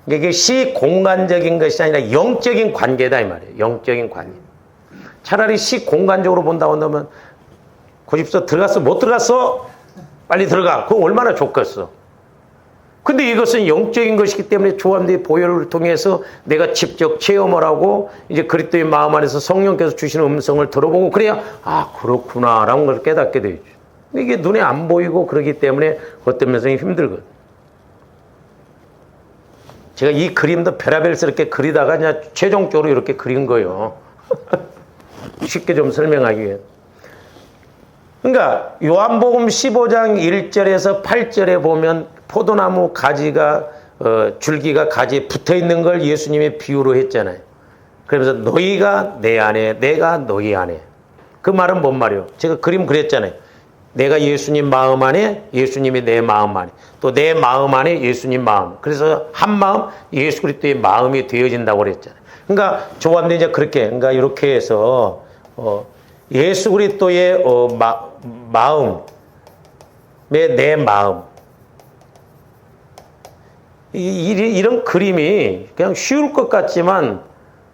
이게 시공간적인 것이 아니라 영적인 관계다 이 말이에요. 영적인 관계. 차라리 시공간적으로 본다고 한다면 고집서 들어갔어? 못 들어갔어? 빨리 들어가. 그거 얼마나 좋겠어. 근데 이것은 영적인 것이기 때문에 조합의 보혈을 통해서 내가 직접 체험을 하고 이제 그리스도의 마음 안에서 성령께서 주시는 음성을 들어보고 그래야 아 그렇구나 라는 걸 깨닫게 되죠. 이게 눈에 안 보이고 그러기 때문에 어떤 면에서 힘들거든. 제가 이 그림도 별하별스럽게 그리다가 그냥 최종적으로 이렇게 그린 거예요. 쉽게 좀 설명하기 위해. 그러니까 요한복음 15장 1절에서 8절에 보면 포도나무 가지가 줄기가 가지에 붙어 있는 걸 예수님이 비유로 했잖아요. 그러면서 너희가 내 안에 내가 너희 안에. 그 말은 뭔 말이에요? 제가 그림 그렸잖아요. 내가 예수님 마음 안에 예수님이 내 마음 안에 또 내 마음 안에 예수님 마음. 그래서 한 마음 예수 그리스도의 마음이 되어진다고 그랬잖아요. 그러니까 조합도 이제 그렇게 그러니까 이렇게 해서 예수 그리스도의 마음에 내 마음 이런 그림이 그냥 쉬울 것 같지만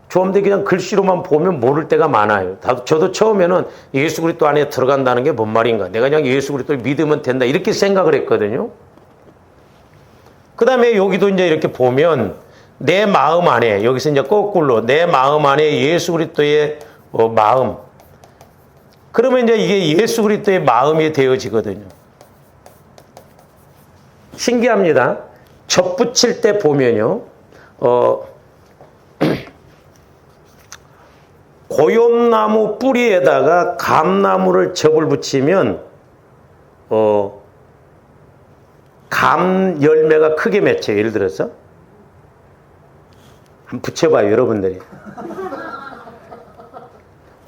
조합도 그냥 글씨로만 보면 모를 때가 많아요. 저도 처음에는 예수 그리스도 안에 들어간다는 게 뭔 말인가? 내가 그냥 예수 그리스도를 믿으면 된다 이렇게 생각을 했거든요. 그 다음에 여기도 이제 이렇게 보면 내 마음 안에 여기서 이제 거꾸로 내 마음 안에 예수 그리스도의 마음. 그러면 이제 이게 예수 그리스도의 마음이 되어지거든요. 신기합니다. 접붙일 때 보면요, 고염나무 뿌리에다가 감나무를 접을 붙이면 감 열매가 크게 맺혀요. 예를 들어서 한번 붙여봐요, 여러분들이.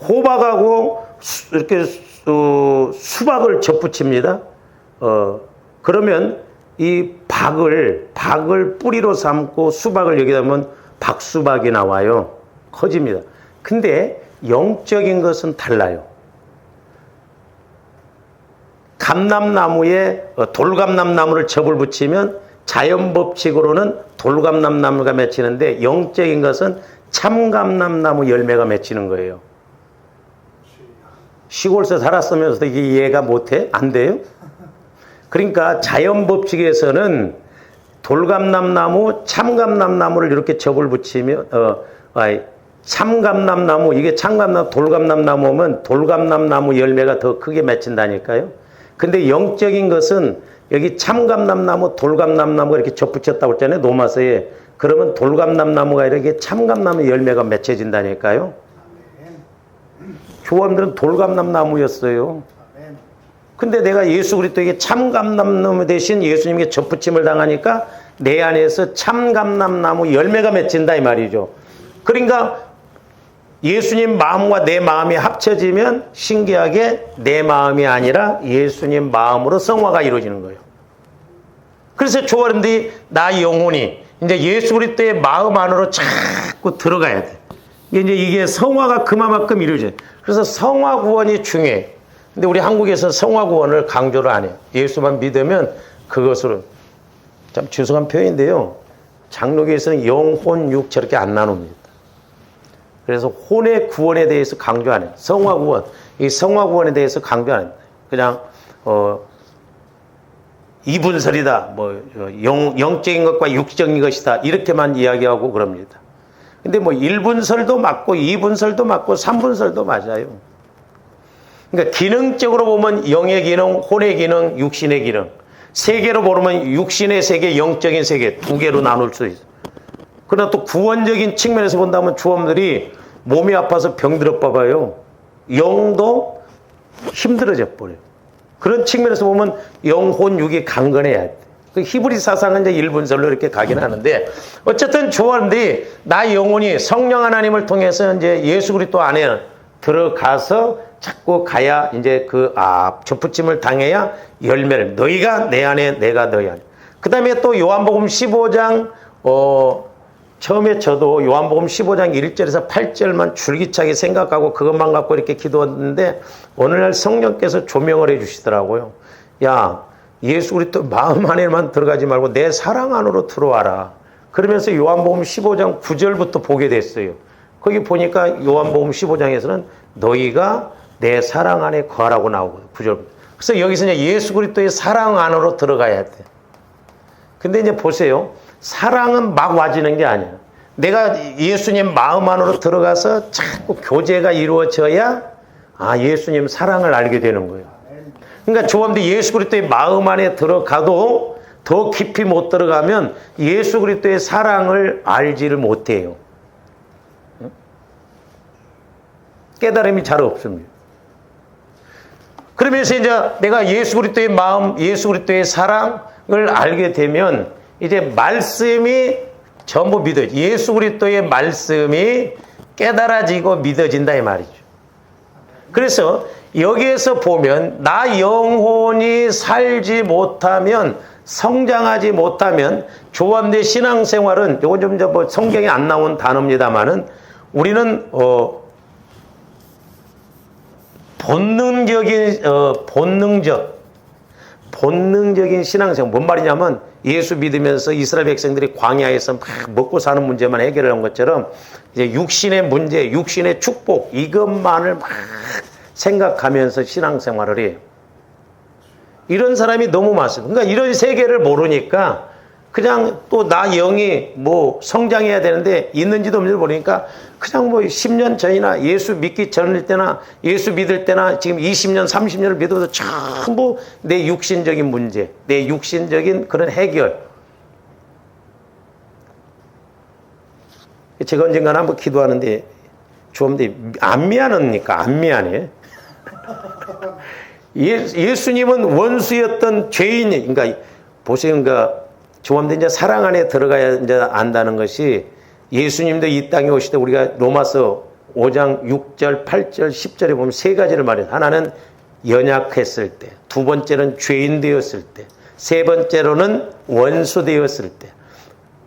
호박하고 이렇게 수박을 접붙입니다. 그러면 이 박을 뿌리로 삼고 수박을 여기다 하면 박수박이 나와요. 커집니다. 근데 영적인 것은 달라요. 감람나무에 돌감람나무를 접을 붙이면 자연법칙으로는 돌감람나무가 맺히는데 영적인 것은 참감람나무 열매가 맺히는 거예요. 시골에서 살았으면서도 이게 이해가 못해? 안 돼요? 그러니까 자연법칙에서는 돌감람나무, 참감람나무를 이렇게 접을 붙이면 참감람나무, 이게 참감나무, 돌감람나무면 돌감람나무 열매가 더 크게 맺힌다니까요. 근데 영적인 것은 여기 참감람나무, 돌감람나무가 이렇게 접붙였다고 했잖아요. 노마서에. 그러면 돌감람나무가 이렇게 참감나무 열매가 맺혀진다니까요. 교원들은 돌감람나무였어요. 근데 내가 예수 그리스도에게 참감람나무 대신 예수님께 접붙임을 당하니까 내 안에서 참감람나무 열매가 맺힌다 이 말이죠. 그러니까 예수님 마음과 내 마음이 합쳐지면 신기하게 내 마음이 아니라 예수님 마음으로 성화가 이루어지는 거예요. 그래서 조아름들이 나 영혼이 이제 예수 그리스도의 마음 안으로 자꾸 들어가야 돼. 이게 성화가 그만큼 이루어져요. 그래서 성화 구원이 중요해. 근데 우리 한국에서 성화 구원을 강조를 안 해요. 예수만 믿으면 그것으로. 참 죄송한 표현인데요. 장로교에서는 영, 혼, 육 저렇게 안 나눕니다. 그래서 혼의 구원에 대해서 강조 안 해요. 성화 구원. 이 성화 구원에 대해서 강조 안 해요. 그냥 이분설이다. 영적인 것과 육적인 것이다. 이렇게만 이야기하고 그럽니다. 근데 1분설도 맞고 2분설도 맞고 3분설도 맞아요. 그러니까 기능적으로 보면 영의 기능, 혼의 기능, 육신의 기능. 세계로 보면 육신의 세계, 영적인 세계 두 개로 나눌 수 있어요. 그러나 또 구원적인 측면에서 본다면 주엄들이 몸이 아파서 병들어 봐봐요. 영도 힘들어져 버려요. 그런 측면에서 보면 영혼 육이 강건해야 돼. 그 히브리 사상은 이제 일분설로 이렇게 가긴 하는데 어쨌든 주엄들이 나 영혼이 성령 하나님을 통해서 이제 예수 그리스도 안에 들어가서 자꾸 가야 이제 접붙임을 당해야 열매를 너희가 내 안에 내가 너희 안에. 그 다음에 또 요한복음 15장 처음에 저도 요한복음 15장 1절에서 8절만 줄기차게 생각하고 그것만 갖고 이렇게 기도했는데 오늘날 성령께서 조명을 해 주시더라고요. 야, 예수 그리스도 마음 안에만 들어가지 말고 내 사랑 안으로 들어와라. 그러면서 요한복음 15장 9절부터 보게 됐어요. 거기 보니까 요한복음 15장에서는 너희가 내 사랑 안에 거하라고 나오거든요. 9절부터. 그래서 여기서 이제 예수 그리스도의 사랑 안으로 들어가야 돼. 근데 이제 보세요. 사랑은 막 와지는 게 아니에요. 내가 예수님 마음 안으로 들어가서 자꾸 교제가 이루어져야 예수님 사랑을 알게 되는 거예요. 그러니까 조함도 예수 그리스도의 마음 안에 들어가도 더 깊이 못 들어가면 예수 그리스도의 사랑을 알지를 못해요. 깨달음이 잘 없습니다. 그러면서 이제 내가 예수 그리스도의 마음, 예수 그리스도의 사랑을 알게 되면 이제 말씀이 전부 믿어져. 예수 그리스도의 말씀이 깨달아지고 믿어진다 이 말이죠. 그래서 여기에서 보면 나 영혼이 살지 못하면, 성장하지 못하면, 조합대 신앙생활은 요건 좀 뭐 성경에 안 나온 단어입니다만은 우리는 본능적인 신앙생활. 뭔 말이냐면 예수 믿으면서 이스라엘 백성들이 광야에서 막 먹고 사는 문제만 해결을 한 것처럼 이제 육신의 문제, 육신의 축복 이것만을 막 생각하면서 신앙생활을 해요. 이런 사람이 너무 많습니다. 그러니까 이런 세계를 모르니까 그냥 또 나 영이 뭐 성장해야 되는데 있는지도 없는지 모르니까 그냥 뭐 10년 전이나 예수 믿기 전일 때나 예수 믿을 때나 지금 20년, 30년을 믿어도 전부 내 육신적인 문제, 내 육신적인 그런 해결. 제가 언젠가는 한번 기도하는데 주엄대 안 미안합니까? 안 미안해. 예수님은 원수였던 죄인이, 그러니까 보세요, 그러니까 조함대 이제 사랑 안에 들어가야 이제 안다는 것이 예수님도 이 땅에 오실 때 우리가 로마서 5장 6절, 8절, 10절에 보면 세 가지를 말해요. 하나는 연약했을 때, 두 번째는 죄인 되었을 때, 세 번째로는 원수 되었을 때.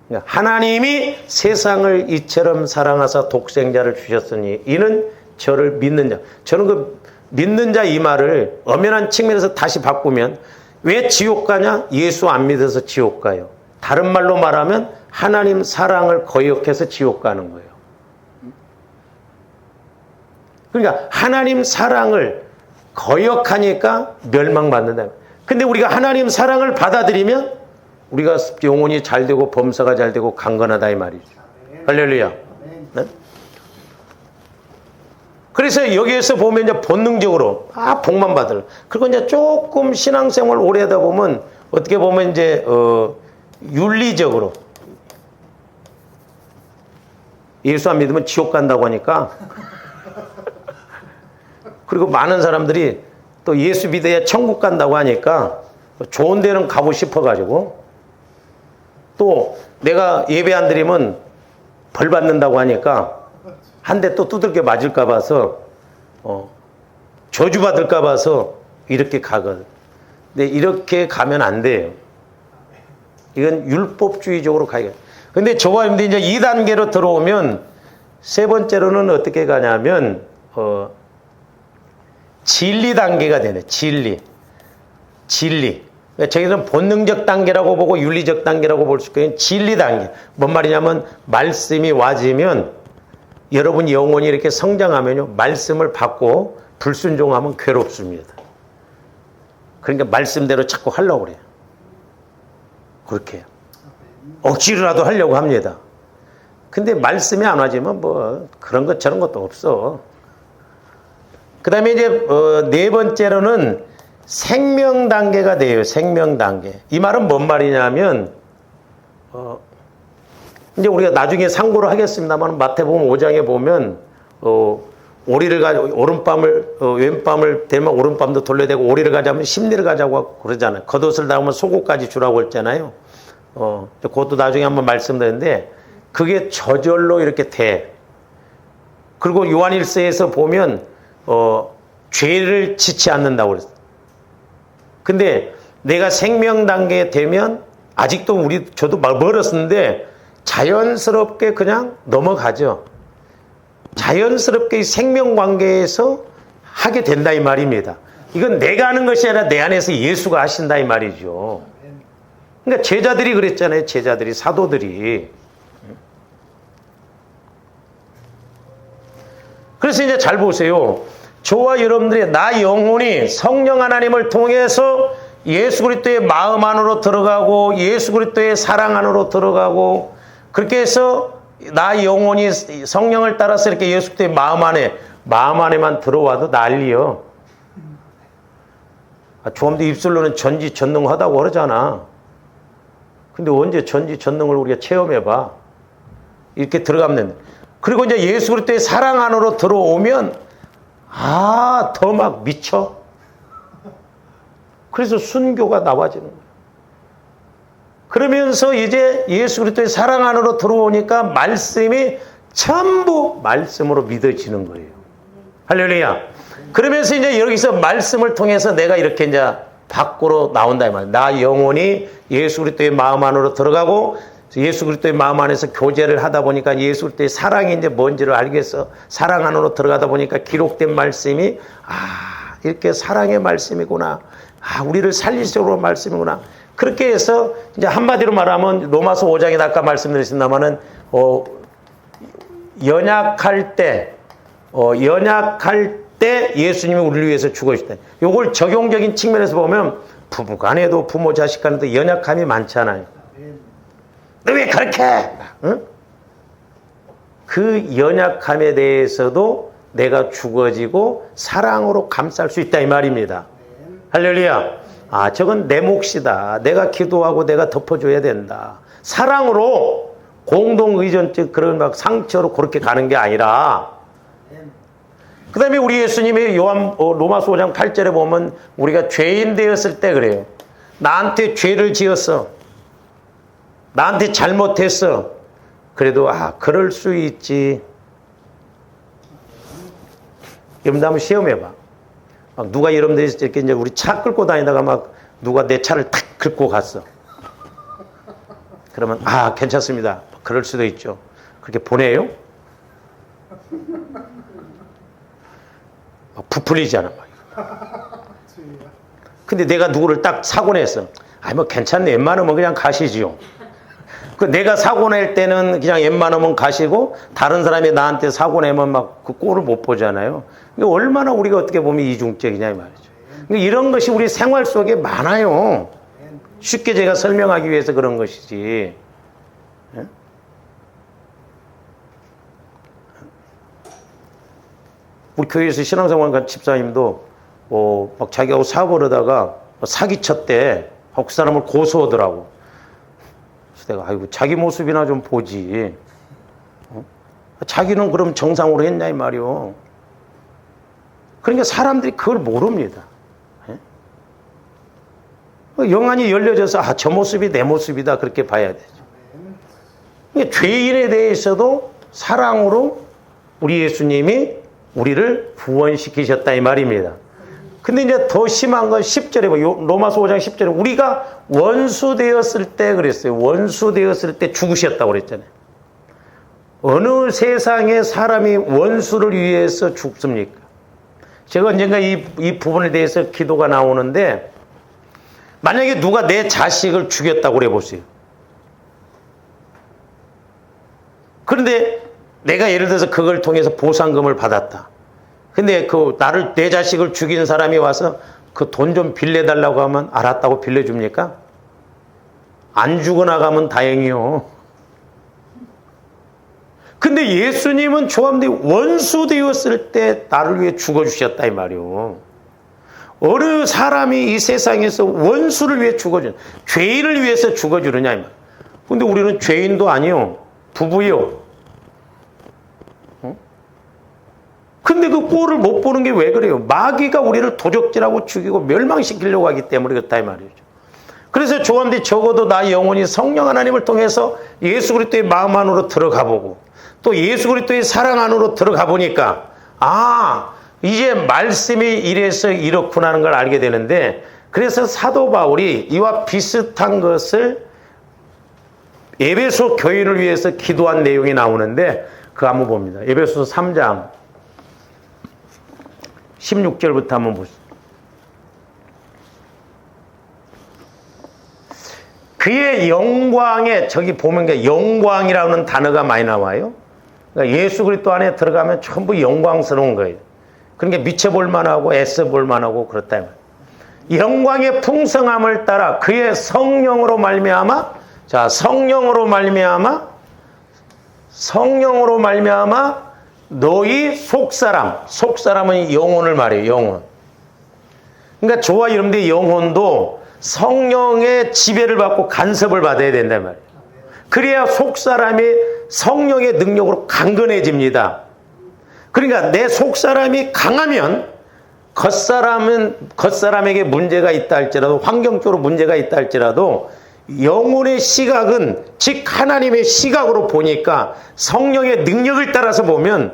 그러니까 하나님이 세상을 이처럼 사랑하사 독생자를 주셨으니 이는 저를 믿는 자. 저는 그 믿는 자 이 말을 엄연한 측면에서 다시 바꾸면 왜 지옥 가냐? 예수 안 믿어서 지옥 가요. 다른 말로 말하면 하나님 사랑을 거역해서 지옥 가는 거예요. 그러니까 하나님 사랑을 거역하니까 멸망받는다. 근데 우리가 하나님 사랑을 받아들이면 우리가 영혼이 잘 되고 범사가 잘 되고 강건하다 이 말이죠. 할렐루야. 네? 그래서 여기에서 보면 이제 본능적으로 복만 받을. 그리고 이제 조금 신앙생활 오래 하다 보면 어떻게 보면 이제 윤리적으로 예수 안 믿으면 지옥 간다고 하니까 그리고 많은 사람들이 또 예수 믿어야 천국 간다고 하니까 좋은 데는 가고 싶어가지고 또 내가 예배 안 드리면 벌 받는다고 하니까 한 대 또 두들겨 맞을까 봐서 저주 받을까 봐서 이렇게 가거든. 근데 이렇게 가면 안 돼요. 이건 율법주의적으로 가야. 근데 저와 여러분들이 이제 2단계로 들어오면 세 번째로는 어떻게 가냐면 진리 단계가 되네. 진리. 그러니까 저기는 본능적 단계라고 보고 윤리적 단계라고 볼 수 있고요. 진리 단계. 뭔 말이냐면 말씀이 와지면 여러분 영혼이 이렇게 성장하면요. 말씀을 받고 불순종하면 괴롭습니다. 그러니까 말씀대로 자꾸 하려고 그래요. 그렇게 해요. 억지로라도 하려고 합니다. 근데 말씀이 안 와지면 뭐 그런 것 저런 것도 없어. 그 다음에 이제 네 번째로는 생명 단계가 돼요. 생명 단계. 이 말은 뭔 말이냐면 이제 우리가 나중에 상고를 하겠습니다만 마태복음 5장에 보면 오리를 오른밤을 왼밤을 되면 오른밤도 돌려야 되고 오리를 가자면 심리를 가자고 그러잖아요. 겉옷을 닦으면 속옷까지 주라고 했잖아요. 그것도 나중에 한번 말씀드렸는데 그게 저절로 이렇게 돼. 그리고 요한일서에서 보면 죄를 짓지 않는다고 그랬어요. 근데 내가 생명 단계에 되면 아직도 저도 멀었었는데 자연스럽게 그냥 넘어가죠. 자연스럽게 생명 관계에서 하게 된다 이 말입니다. 이건 내가 하는 것이 아니라 내 안에서 예수가 하신다 이 말이죠. 그러니까 제자들이 그랬잖아요. 제자들이, 사도들이. 그래서 이제 잘 보세요. 저와 여러분들의 나 영혼이 성령 하나님을 통해서 예수 그리스도의 마음 안으로 들어가고 예수 그리스도의 사랑 안으로 들어가고 그렇게 해서 나 영혼이 성령을 따라서 이렇게 예수 그리스도의 마음 안에만 들어와도 난리요. 조금도 입술로는 전지전능하다고 그러잖아. 근데 언제 전지 전능을 우리가 체험해봐. 이렇게 들어가면 된다. 그리고 이제 예수 그리스도의 사랑 안으로 들어오면 더 막 미쳐. 그래서 순교가 나와지는 거예요. 그러면서 이제 예수 그리스도의 사랑 안으로 들어오니까 말씀이 전부 말씀으로 믿어지는 거예요. 할렐루야. 그러면서 이제 여기서 말씀을 통해서 내가 이렇게 이제 밖으로 나온다 이 말이에요. 나 영혼이 예수 그리스도의 마음 안으로 들어가고 예수 그리스도의 마음 안에서 교제를 하다 보니까 예수 그리스도의 사랑이 이제 뭔지를 알겠어. 사랑 안으로 들어가다 보니까 기록된 말씀이 이렇게 사랑의 말씀이구나. 우리를 살리시려고 말씀이구나. 그렇게 해서 이제 한마디로 말하면 로마서 5장에 아까 말씀드렸습니다마는 연약할 때 예수님이 우리를 위해서 죽으셨다. 이걸 적용적인 측면에서 보면 부부간에도 부모 자식 간에도 연약함이 많잖아요. 너 왜 그렇게 해? 응? 그 연약함에 대해서도 내가 죽어지고 사랑으로 감쌀 수 있다 이 말입니다. 할렐루야. 저건 내 몫이다. 내가 기도하고 내가 덮어줘야 된다. 사랑으로 공동의존적 그런 막 상처로 그렇게 가는 게 아니라 그 다음에 우리 예수님이 로마서 5장 8절에 보면 우리가 죄인 되었을 때 그래요. 나한테 죄를 지었어. 나한테 잘못했어. 그래도 그럴 수 있지. 여러분들 한번 시험해봐. 누가 여러분들이 이렇게 이제 우리 차 끌고 다니다가 막 누가 내 차를 탁 긁고 갔어. 그러면 괜찮습니다. 그럴 수도 있죠. 그렇게 보내요? 막 부풀리잖아. 근데 내가 누구를 딱 사고 냈어. 뭐 괜찮네. 웬만하면 그냥 가시지요. 내가 사고 낼 때는 그냥 웬만하면 가시고 다른 사람이 나한테 사고 내면 막 그 꼴을 못 보잖아요. 얼마나 우리가 어떻게 보면 이중적이냐 이 말이죠. 이런 것이 우리 생활 속에 많아요. 쉽게 제가 설명하기 위해서 그런 것이지. 우리 교회에서 신앙생활관 집사님도 막 자기하고 사업을 하다가 사기쳤대. 그 사람을 고소하더라고. 그래서 내가 자기 모습이나 좀 보지. 자기는 그럼 정상으로 했냐 이 말이요. 그러니까 사람들이 그걸 모릅니다. 영안이 열려져서 저 모습이 내 모습이다 그렇게 봐야 되죠. 그러니까 죄인에 대해서도 사랑으로 우리 예수님이 우리를 구원시키셨다 이 말입니다. 근데 이제 더 심한 건 10절에 로마서 5장 10절에 우리가 원수 되었을 때 그랬어요. 원수 되었을 때 죽으셨다고 그랬잖아요. 어느 세상에 사람이 원수를 위해서 죽습니까? 제가 언젠가 이 부분에 대해서 기도가 나오는데 만약에 누가 내 자식을 죽였다고 그래 보세요. 그런데 내가 예를 들어서 그걸 통해서 보상금을 받았다. 근데 내 자식을 죽인 사람이 와서 그 돈 좀 빌려달라고 하면 알았다고 빌려줍니까? 안 죽어나가면 다행이요. 근데 예수님은 조합되어 원수 되었을 때 나를 위해 죽어주셨다 이 말이요. 어느 사람이 이 세상에서 원수를 위해 죽어주는, 죄인을 위해서 죽어주느냐 이 말. 근데 우리는 죄인도 아니요. 부부요. 근데 그 꼴을 못 보는 게 왜 그래요? 마귀가 우리를 도적질하고 죽이고 멸망시키려고 하기 때문에 그렇다 이 말이죠. 그래서 조한데 적어도 나 영혼이 성령 하나님을 통해서 예수 그리스도의 마음 안으로 들어가 보고 또 예수 그리스도의 사랑 안으로 들어가 보니까 이제 말씀이 이래서 이렇구나 하는 걸 알게 되는데, 그래서 사도 바울이 이와 비슷한 것을 에베소 교인을 위해서 기도한 내용이 나오는데 그거 한번 봅니다. 에베소 3장 16절부터 한번 보시죠. 그의 영광에, 저기 보면 영광이라는 단어가 많이 나와요. 그러니까 예수 그리스도 안에 들어가면 전부 영광스러운 거예요. 그러니까 미쳐볼 만하고 애써볼 만하고 그렇다. 영광의 풍성함을 따라 그의 성령으로 말미암아, 자, 성령으로 말미암아 너희 속사람은 영혼을 말해요. 영혼. 그러니까 저와 여러분들의 영혼도 성령의 지배를 받고 간섭을 받아야 된단 말이에요. 그래야 속사람이 성령의 능력으로 강건해집니다. 그러니까 내 속사람이 강하면 겉사람에게 문제가 있다 할지라도, 환경적으로 문제가 있다 할지라도 영혼의 시각은, 즉 하나님의 시각으로 보니까 성령의 능력을 따라서 보면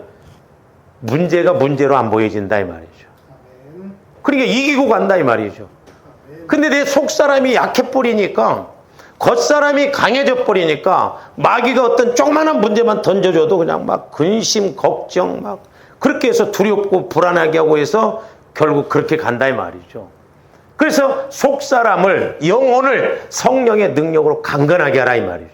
문제가 문제로 안 보여진다 이 말이죠. 그러니까 이기고 간다 이 말이죠. 근데 내 속사람이 약해 버리니까, 겉사람이 강해져 버리니까 마귀가 어떤 조그마한 문제만 던져줘도 그냥 막 근심, 걱정 막 그렇게 해서 두렵고 불안하게 하고 해서 결국 그렇게 간다 이 말이죠. 그래서 속사람을, 영혼을 성령의 능력으로 강건하게 하라 이 말이죠.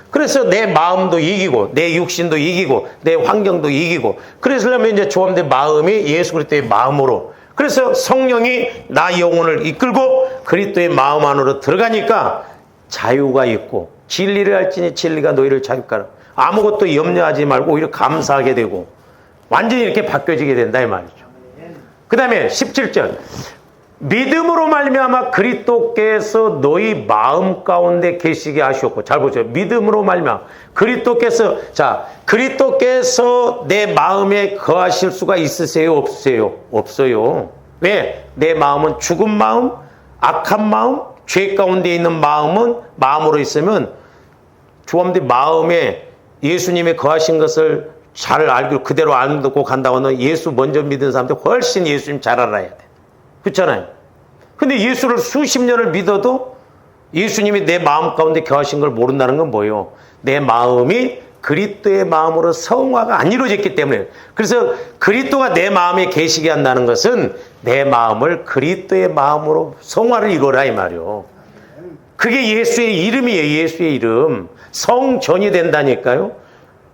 그래서 내 마음도 이기고, 내 육신도 이기고, 내 환경도 이기고, 그래서려면 이제 조합대 마음이 예수 그리스도의 마음으로, 그래서 성령이 나 영혼을 이끌고 그리스도의 마음 안으로 들어가니까 자유가 있고, 진리를 할지니 진리가 너희를 자유케 하라. 아무것도 염려하지 말고 오히려 감사하게 되고 완전히 이렇게 바뀌어지게 된다 이 말이죠. 그 다음에 17절, 믿음으로 말미암아 그리스도께서 너희 마음 가운데 계시게 하셨고, 잘 보세요. 믿음으로 말미암아 그리스도께서 내 마음에 거하실 수가 있으세요, 없으세요? 없어요. 왜? 내 마음은 죽은 마음, 악한 마음, 죄 가운데 있는 마음으로 있으면 주님의 마음에 예수님의 거하신 것을 잘 알고 그대로 알고 간다고 하면 예수 먼저 믿은 사람들 훨씬 예수님 잘 알아야 돼. 그렇잖아요. 근데 예수를 수십 년을 믿어도 예수님이 내 마음 가운데 거하신 걸 모른다는 건 뭐예요? 내 마음이 그리스도의 마음으로 성화가 안 이루어졌기 때문에. 그래서 그리스도가 내 마음에 계시게 한다는 것은 내 마음을 그리스도의 마음으로 성화를 이루어라 이 말이요. 그게 예수의 이름이에요. 예수의 이름. 성전이 된다니까요.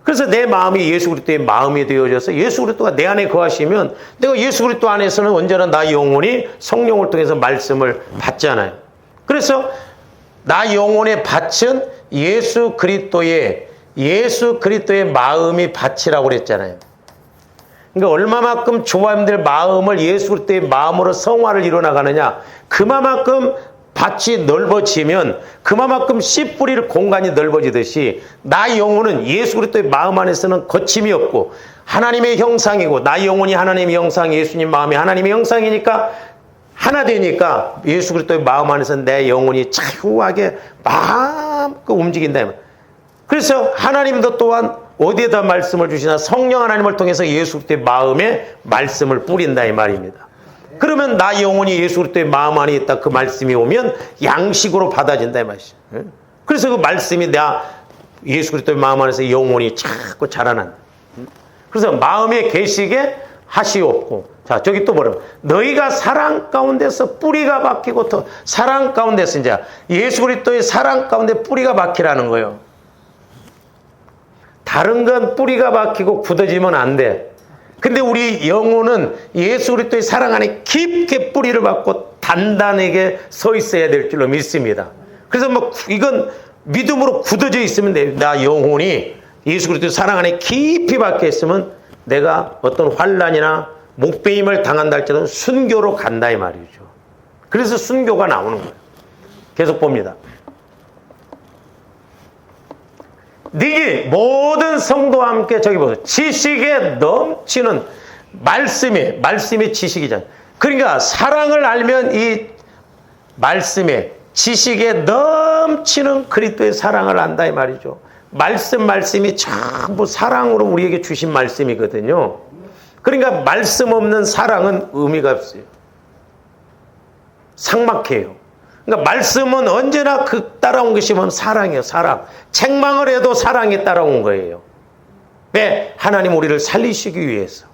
그래서 내 마음이 예수 그리스도의 마음이 되어져서 예수 그리스도가 내 안에 거하시면 내가 예수 그리스도 안에서는 언제나 나 영혼이 성령을 통해서 말씀을 받잖아요. 그래서 나 영혼의 밭은 예수 그리스도의 마음이 밭이라고 그랬잖아요. 그러니까 얼마만큼 조화님들 마음을 예수 그리스도의 마음으로 성화를 이뤄나가느냐, 그만큼 밭이 넓어지면 그만큼 씨 뿌릴 공간이 넓어지듯이 나 영혼은 예수 그리스도의 마음 안에서는 거침이 없고 하나님의 형상이고, 나 영혼이 하나님의 형상, 예수님 마음이 하나님의 형상이니까 하나 되니까 예수 그리스도의 마음 안에서 내 영혼이 자유하게 마음껏 움직인다. 그래서 하나님도 또한 어디에다 말씀을 주시나 성령 하나님을 통해서 예수 그리스도의 마음에 말씀을 뿌린다 이 말입니다. 그러면 나 영혼이 예수 그리스도의 마음 안에 있다. 그 말씀이 오면 양식으로 받아진다 이 말이죠. 그래서 그 말씀이 나 예수 그리스도의 마음 안에서 영혼이 자꾸 자라난다. 그래서 마음에 계시게 하시옵고, 자 저기 또 뭐라고, 너희가 사랑 가운데서 뿌리가 박히고, 또 사랑 가운데서 이제 예수 그리스도의 사랑 가운데 뿌리가 박히라는 거예요. 다른 건 뿌리가 박히고 굳어지면 안 돼. 근데 우리 영혼은 예수 그리스도의 사랑 안에 깊게 뿌리를 박고 단단하게 서 있어야 될 줄로 믿습니다. 그래서 뭐 이건 믿음으로 굳어져 있으면 돼. 나 영혼이 예수 그리스도의 사랑 안에 깊이 박혀 있으면 내가 어떤 환난이나 목배임을 당한다 할지라도 순교로 간다 이 말이죠. 그래서 순교가 나오는 거예요. 계속 봅니다. 너희 모든 성도와 함께, 저기 보세요. 지식에 넘치는 말씀이 지식이잖아요. 그러니까 사랑을 알면 이 말씀에, 지식에 넘치는 그리스도의 사랑을 안다 이 말이죠. 말씀이 전부 사랑으로 우리에게 주신 말씀이거든요. 그러니까 말씀 없는 사랑은 의미가 없어요. 삭막해요. 그러니까 말씀은 언제나 그 따라온 것이 뭐냐면 사랑이에요. 사랑. 책망을 해도 사랑이 따라온 거예요. 왜? 하나님 우리를 살리시기 위해서.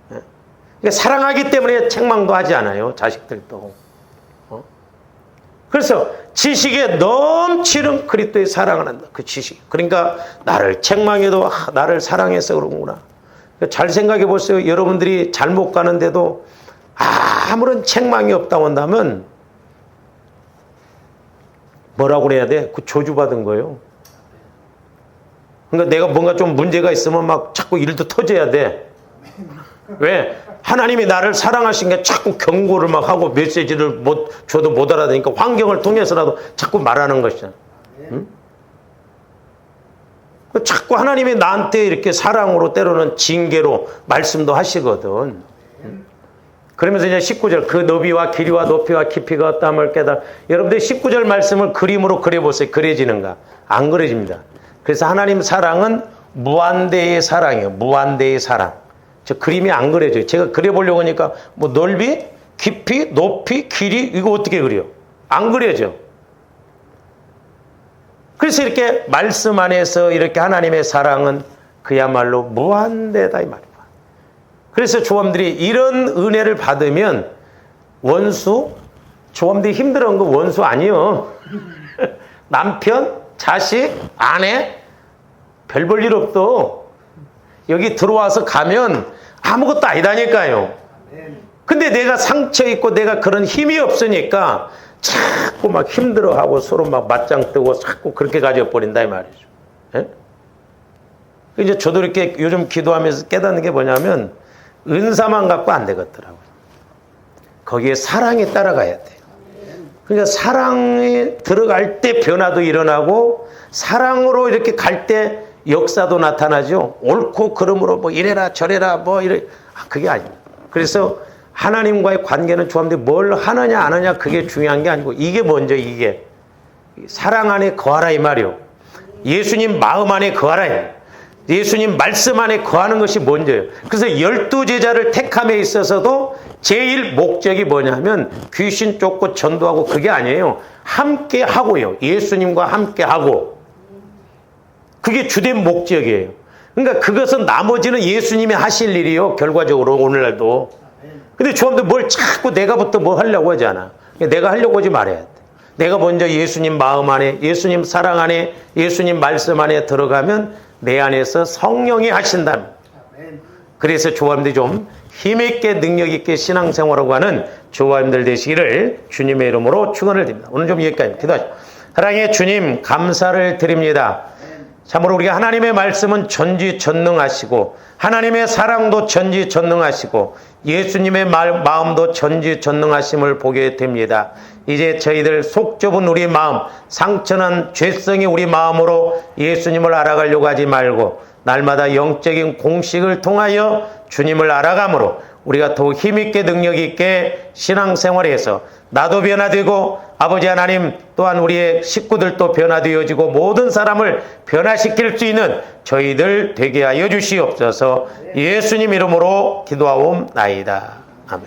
그러니까 사랑하기 때문에 책망도 하지 않아요. 자식들도. 그래서 지식에 넘치는 그리스도의 사랑을 한다. 그 지식. 그러니까 나를 책망해도 나를 사랑해서 그런구나. 잘 생각해 보세요. 여러분들이 잘못 가는데도 아무런 책망이 없다고 한다면 뭐라고 그래야 돼? 그 저주받은 거예요. 그러니까 내가 뭔가 좀 문제가 있으면 막 자꾸 일도 터져야 돼. 왜? 하나님이 나를 사랑하신 게 자꾸 경고를 막 하고 메시지를 줘도 못 알아듣으니까 환경을 통해서라도 자꾸 말하는 것이잖아. 응? 자꾸 하나님이 나한테 이렇게 사랑으로 때로는 징계로 말씀도 하시거든. 그러면서 이제 19절 그 너비와 길이와 높이와 깊이가 어떠함을 깨달아. 여러분들 19절 말씀을 그림으로 그려보세요. 그려지는가? 안 그려집니다. 그래서 하나님 사랑은 무한대의 사랑이에요. 무한대의 사랑. 저 그림이 안 그려져요. 제가 그려보려고 하니까 뭐 넓이, 깊이, 높이, 길이 이거 어떻게 그려? 안 그려져. 그래서 이렇게 말씀 안에서 이렇게 하나님의 사랑은 그야말로 무한대다 이 말이야. 그래서 조함들이 이런 은혜를 받으면 원수, 조함들이 힘들어한 거 원수 아니요. 남편, 자식, 아내 별 볼 일 없어. 여기 들어와서 가면 아무것도 아니다니까요. 근데 내가 상처 있고 내가 그런 힘이 없으니까 자꾸 막 힘들어하고 서로 막 맞짱 뜨고 자꾸 그렇게 가져버린다 이 말이죠. 예? 이제 저도 이렇게 요즘 기도하면서 깨닫는 게 뭐냐면 은사만 갖고 안 되겠더라고요. 거기에 사랑이 따라가야 돼요. 그러니까 사랑이 들어갈 때 변화도 일어나고 사랑으로 이렇게 갈 때 역사도 나타나죠. 옳고 그름으로 뭐 이래라 저래라 뭐 이래. 그게 아닙니다. 그래서 하나님과의 관계는 좋은데 뭘 하느냐 안 하느냐 그게 중요한 게 아니고 이게 먼저 이게 사랑 안에 거하라 이 말이요. 예수님 마음 안에 거하라. 예수님 말씀 안에 거하는 것이 먼저예요. 그래서 12제자를 택함에 있어서도 제일 목적이 뭐냐면 귀신 쫓고 전도하고 그게 아니에요. 함께 하고요. 예수님과 함께 하고. 그게 주된 목적이에요. 그러니까 그것은 나머지는 예수님이 하실 일이요. 결과적으로 오늘날도. 근데 조합도 뭘 자꾸 내가부터 뭐 하려고 하잖아. 내가 하려고 하지 말아야 돼. 내가 먼저 예수님 마음 안에, 예수님 사랑 안에, 예수님 말씀 안에 들어가면 내 안에서 성령이 하신다. 그래서 조합들이 좀 힘있게 능력있게 신앙생활하고 하는 조합들 되시기를 주님의 이름으로 축원을 드립니다. 오늘 좀 여기까지 기도하시죠. 사랑의 주님 감사를 드립니다. 참으로 우리가 하나님의 말씀은 전지전능하시고 하나님의 사랑도 전지전능하시고 예수님의 마음도 전지전능하심을 보게 됩니다. 이제 저희들 속 좁은 우리 마음, 상처난 죄성이 우리 마음으로 예수님을 알아가려고 하지 말고 날마다 영적인 공식을 통하여 주님을 알아감으로 우리가 더욱 힘있게 능력있게 신앙생활에서 나도 변화되고 아버지 하나님 또한 우리의 식구들도 변화되어지고 모든 사람을 변화시킬 수 있는 저희들 되게 하여 주시옵소서. 예수님 이름으로 기도하옵나이다. 아멘.